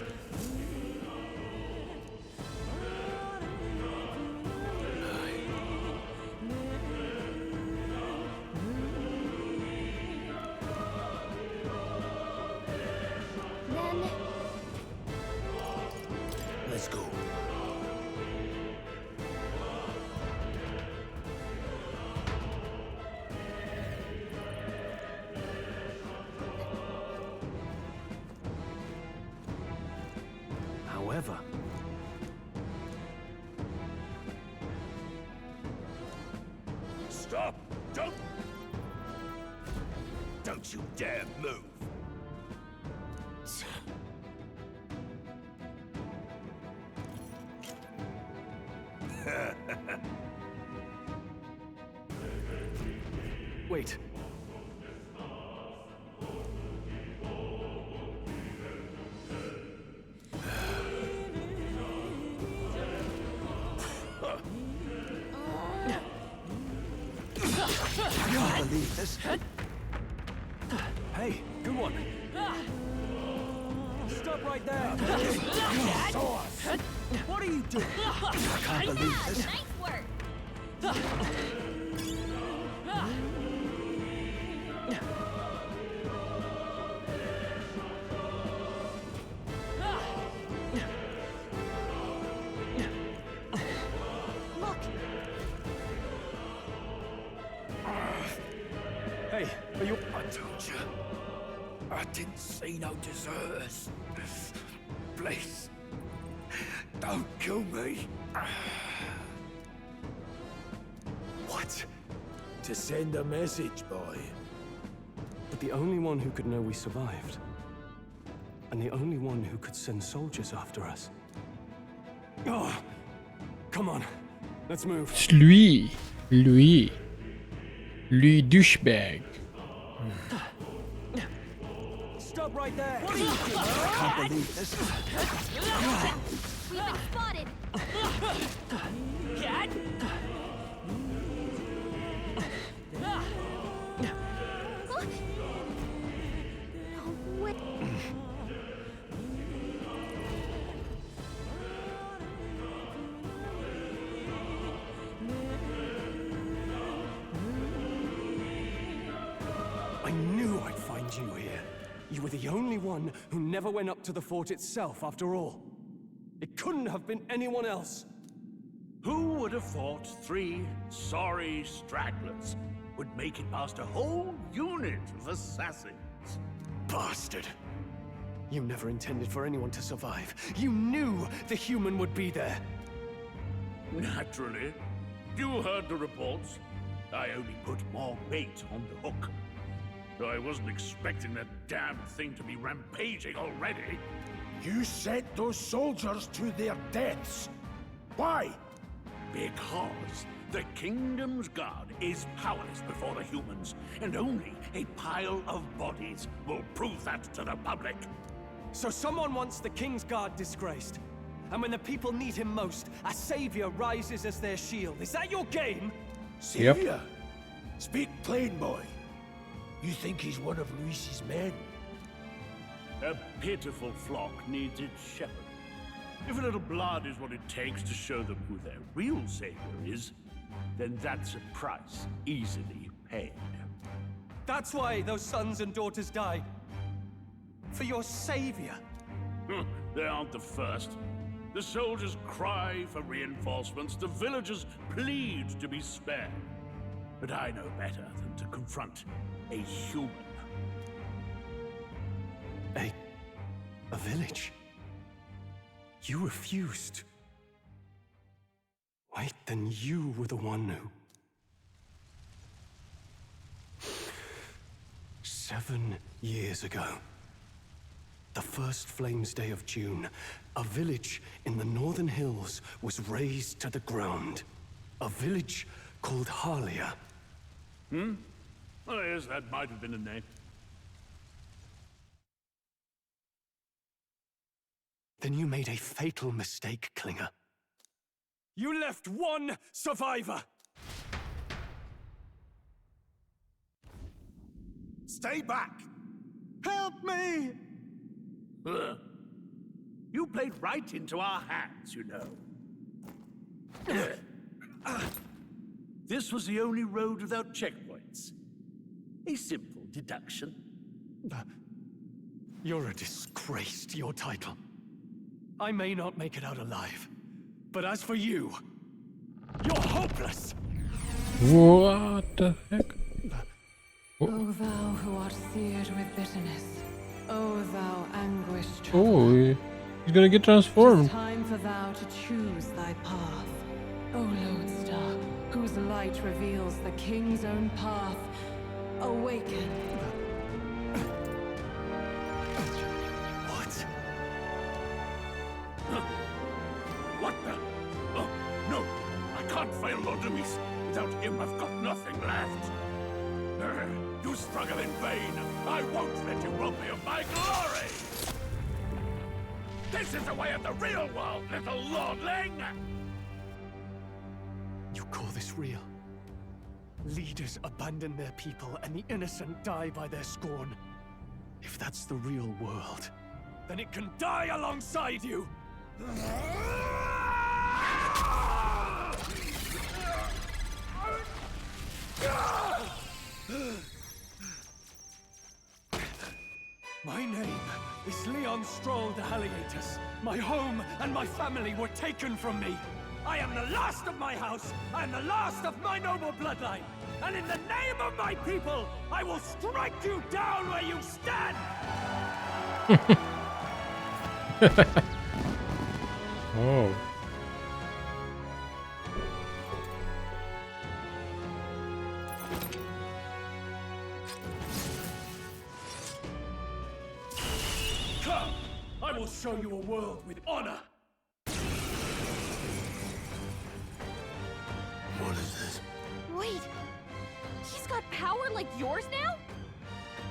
Then Let's go. However, stop! Don't you dare move! Wait. I can't believe this. Hey, good one. Stop right there. What are you doing? I can't believe this. nice work. Look. Hey, are you? I told you. I didn't see no deserters. Please. Don't kill me. What? To send a message, boy. But the only one who could know we survived. And the only one who could send soldiers after us. Oh, come on. Let's move. C'est lui. Lui douchebag. Stop right there. What are you doing? I can't believe this. We've been spotted. Cat? No way. I knew I'd find you here. You were the only one who never went up to the fort itself, after all. It couldn't have been anyone else. Who would have thought 3 sorry stragglers would make it past a whole unit of assassins? Bastard! You never intended for anyone to survive. You knew the human would be there. Naturally. You heard the reports. I only put more bait on the hook. I wasn't expecting that damn thing to be rampaging already. You sent those soldiers to their deaths. Why? Because the Kingdom's Guard is powerless before the humans, and only a pile of bodies will prove that to the public. So someone wants the King's Guard disgraced. And when the people need him most, a savior rises as their shield. Is that your game? Savior? Speak plain, boy. You think he's one of Luis's men? A pitiful flock needs its shepherd. If a little blood is what it takes to show them who their real savior is, then that's a price easily paid. That's why those sons and daughters died. For your savior. They aren't the first. The soldiers cry for reinforcements, the villagers plead to be spared. But I know better than to confront a human. A village? You refused. Wait, then you were the one who... 7 years ago, the first Flames Day of June, a village in the northern hills was razed to the ground. A village called Harlia. Oh yes, that might have been a name. Then you made a fatal mistake, Klinger. You left one survivor! Stay back! Help me! You played right into our hands, you know. This was the only road without checkpoints. A simple deduction. You're a disgrace to your title. I may not make it out alive, but as for you, you're hopeless! What the heck? O thou who art seared with bitterness, O thou anguished. Oh, he's gonna get transformed. It is time for thou to choose thy path. O lodestar, whose light reveals the king's own path, awaken. What the? Oh, no! I can't fail Lord Luis. Without him, I've got nothing left. You struggle in vain. I won't let you rob me of my glory! This is the way of the real world, little lordling! You call this real? Leaders abandon their people and the innocent die by their scorn. If that's the real world, then it can die alongside you! My name is Leon Stroll de Halliatus. My home and my family were taken from me. I am the last of my house. I am the last of my noble bloodline. And in the name of my people, I will strike you down where you stand! Oh. Come! I will show you a world with honor! What is this? Wait, he's got power like yours now?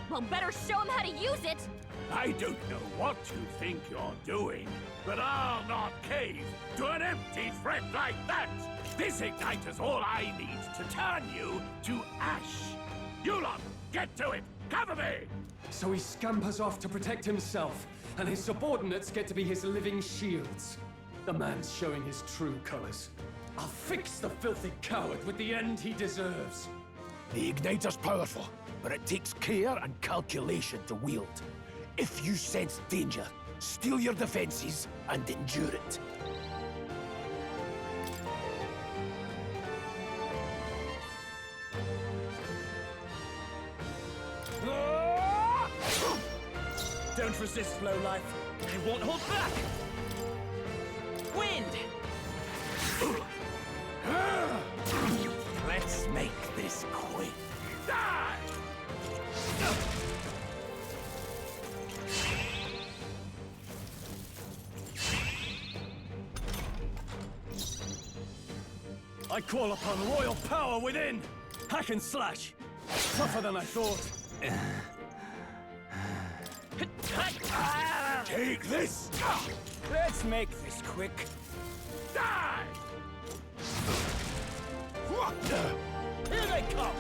Well, better show him how to use it. I don't know what you think you're doing, but I'll not cave to an empty threat like that! This igniter's all I need to turn you to ash! You lot, get to it! Cover me! So he scampers off to protect himself, and his subordinates get to be his living shields. The man's showing his true colors. I'll fix the filthy coward with the end he deserves. The igniter's powerful, but it takes care and calculation to wield. If you sense danger, steel your defenses and endure it. Don't resist, lowlife. I won't hold back. Wind! Let's make this quick. Die! I call upon royal power within! Hack and slash! Tougher than I thought. Take this! Let's make this quick. Die! Here they come!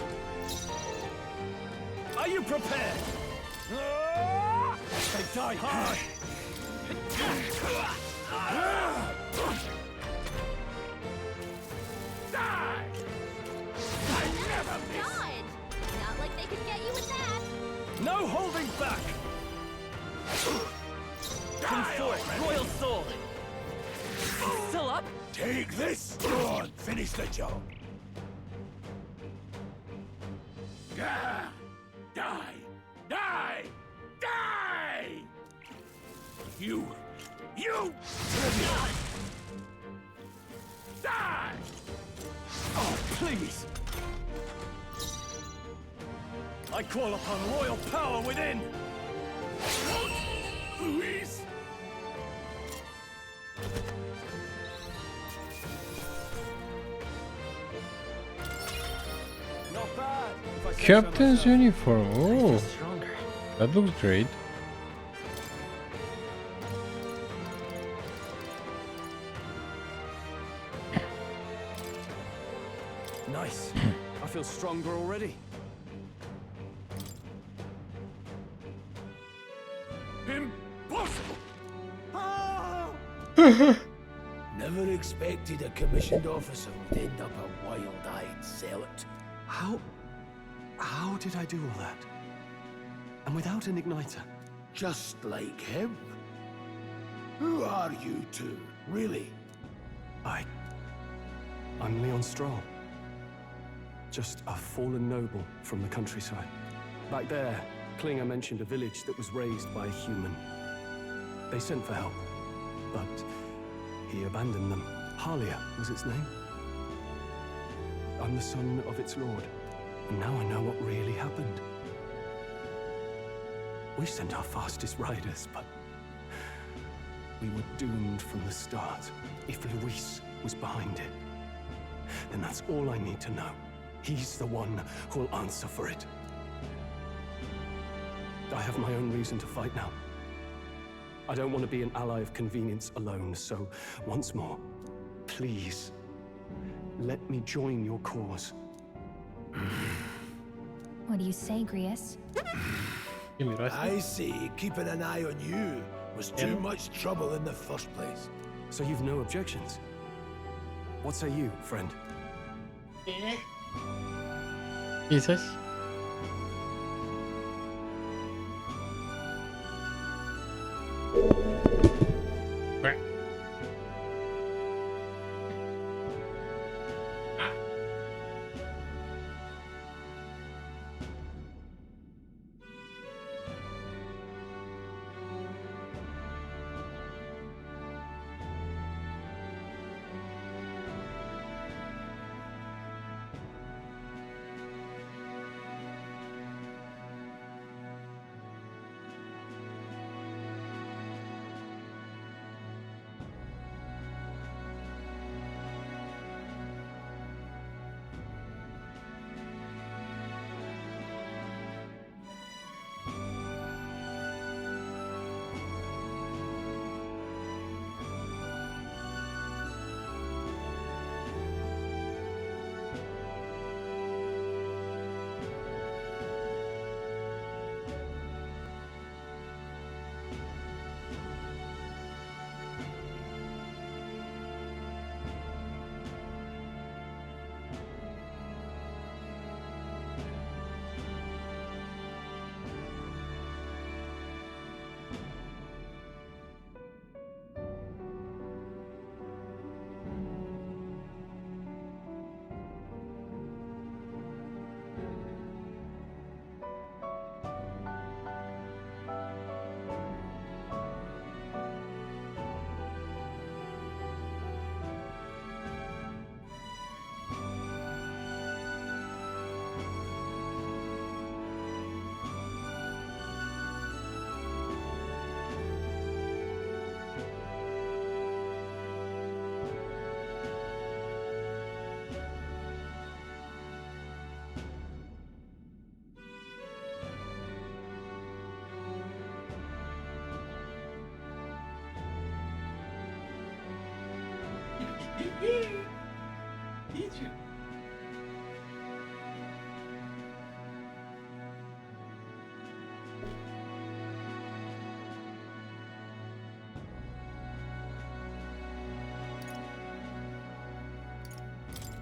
Are you prepared? They die hard! Die! Royal sword! Still up? Take this! Go on, finish the job. Gah! Die! Die! Die! You! Die! Oh, please! I call upon royal power within! Louise! Not bad. if I say so Captain's myself. uniform. Oh, that looks great. Nice. I feel stronger already. Impossible! Never expected a commissioned officer would end up a wild-eyed zealot. How did I do all that? And without an igniter? Just like him. Who are you two, really? I'm Leon Stroll. Just a fallen noble from the countryside. Back there, Klinger mentioned a village that was raised by a human. They sent for help, but he abandoned them. Halia was its name. I'm the son of its lord, and now I know what really happened. We sent our fastest riders, but we were doomed from the start. If Luis was behind it, then that's all I need to know. He's the one who'll answer for it. I have my own reason to fight now. I don't want to be an ally of convenience alone, so once more, please, let me join your cause. What do you say, Grius? I see keeping an eye on you was too much trouble in the first place. So you've no objections? What say you, friend? Jesus.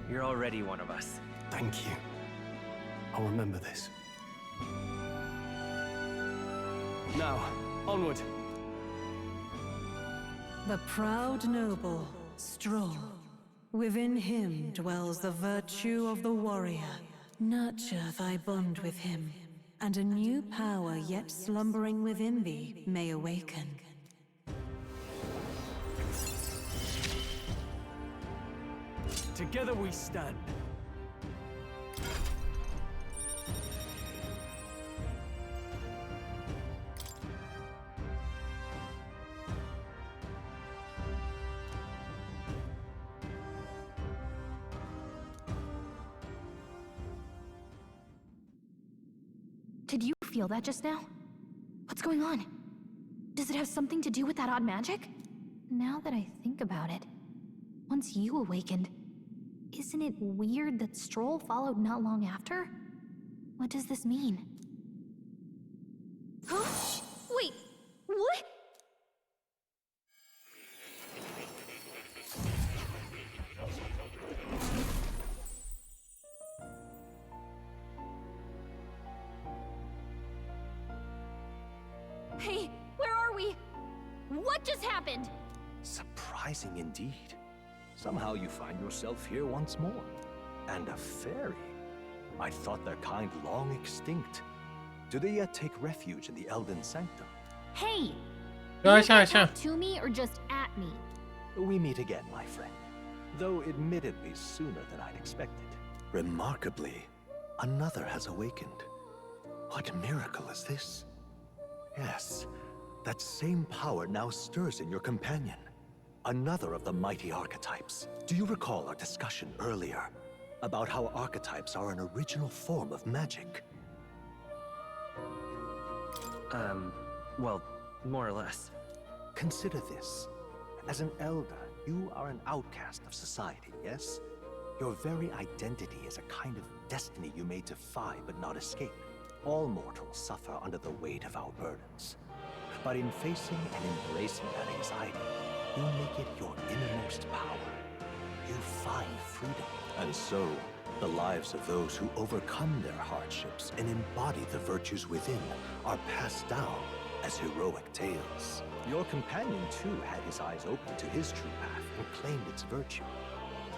You're already one of us. Thank you. I'll remember this. Now, onward. The proud noble, strong. Within him dwells the virtue of the warrior. Nurture thy bond with him, and a new power yet slumbering within thee may awaken. Together we stand. Did you feel that just now? What's going on? Does it have something to do with that odd magic? Now that I think about it, once you awakened, isn't it weird that Stroll followed not long after? What does this mean? Huh? Wait, what? Hey, where are we? What just happened? Surprising indeed. Somehow you find yourself here once more. And a fairy. I thought their kind long extinct. Do they yet take refuge in the Elden Sanctum? Hey! Go you ahead, talk to me or just at me? We meet again, my friend. Though admittedly sooner than I'd expected. Remarkably, another has awakened. What miracle is this? Yes, that same power now stirs in your companion. Another of the mighty archetypes. Do you recall our discussion earlier about how archetypes are an original form of magic? Well, more or less. Consider this. As an elder, you are an outcast of society, yes? Your very identity is a kind of destiny you may defy but not escape. All mortals suffer under the weight of our burdens. But in facing and embracing that anxiety, you make it your innermost power. You find freedom. And so, the lives of those who overcome their hardships and embody the virtues within are passed down as heroic tales. Your companion, too, had his eyes open to his true path and claimed its virtue.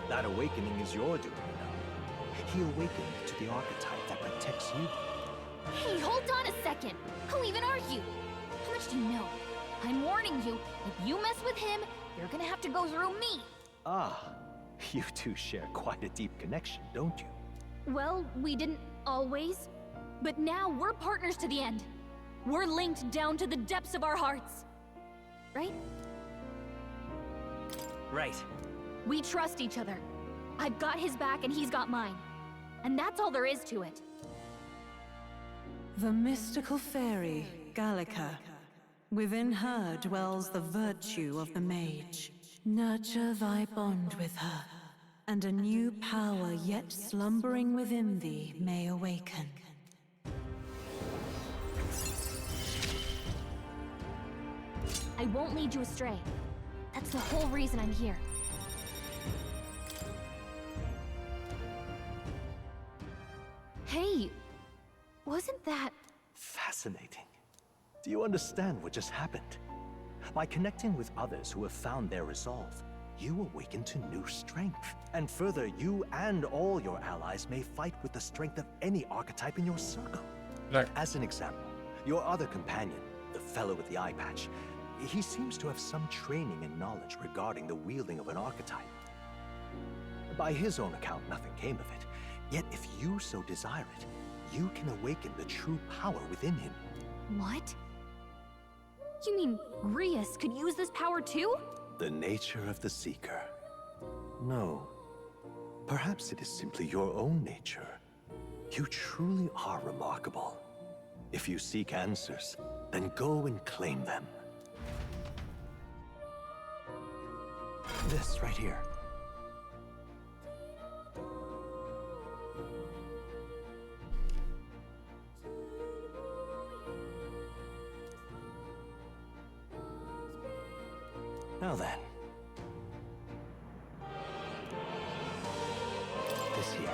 That awakening is your doing, you know. He awakened to the archetype that protects you. Hey, hold on a second! Who even are you? How much do you know? I'm warning you, if you mess with him, you're gonna have to go through me! Ah, you two share quite a deep connection, don't you? Well, we didn't always. But now we're partners to the end. We're linked down to the depths of our hearts. Right? Right. We trust each other. I've got his back and he's got mine. And that's all there is to it. The mystical fairy, Gallica. Within her dwells the virtue of the mage. Nurture thy bond with her, and a new power yet slumbering within thee may awaken. I won't lead you astray. That's the whole reason I'm here. Hey, wasn't that... Fascinating. Do you understand what just happened? By connecting with others who have found their resolve, you awaken to new strength. And further, you and all your allies may fight with the strength of any archetype in your circle. Right. As an example, your other companion, the fellow with the eye patch, he seems to have some training and knowledge regarding the wielding of an archetype. By his own account, nothing came of it. Yet if you so desire it, you can awaken the true power within him. What? You mean Grius could use this power too? The nature of the Seeker. No. Perhaps it is simply your own nature. You truly are remarkable. If you seek answers, then go and claim them. This right here. Now then. This here.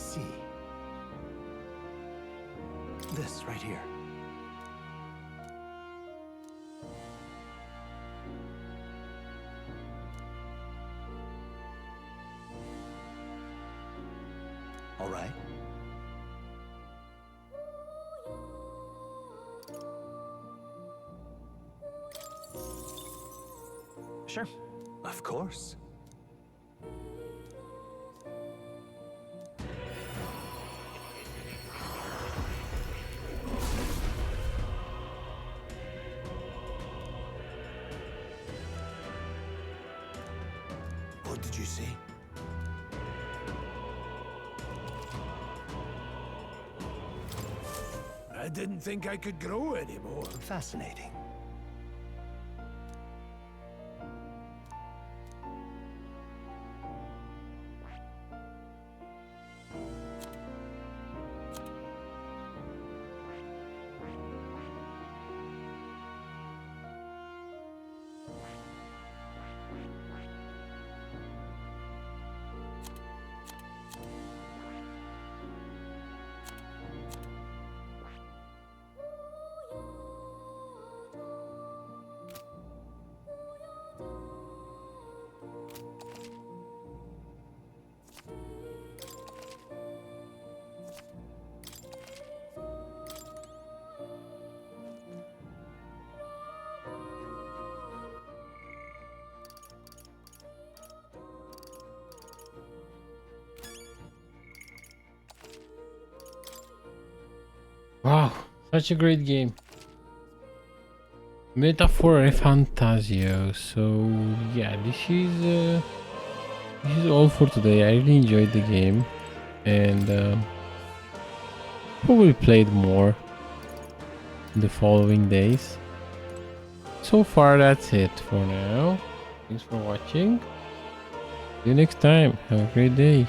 see. This right here. All right. Sure. Of course. What did you see? I didn't think I could grow anymore. Fascinating. Wow, such a great game. Metaphor ReFantazio. So yeah, this is all for today. I really enjoyed the game, and probably played more in the following days. So far, that's it for now. Thanks for watching. See you next time. Have a great day.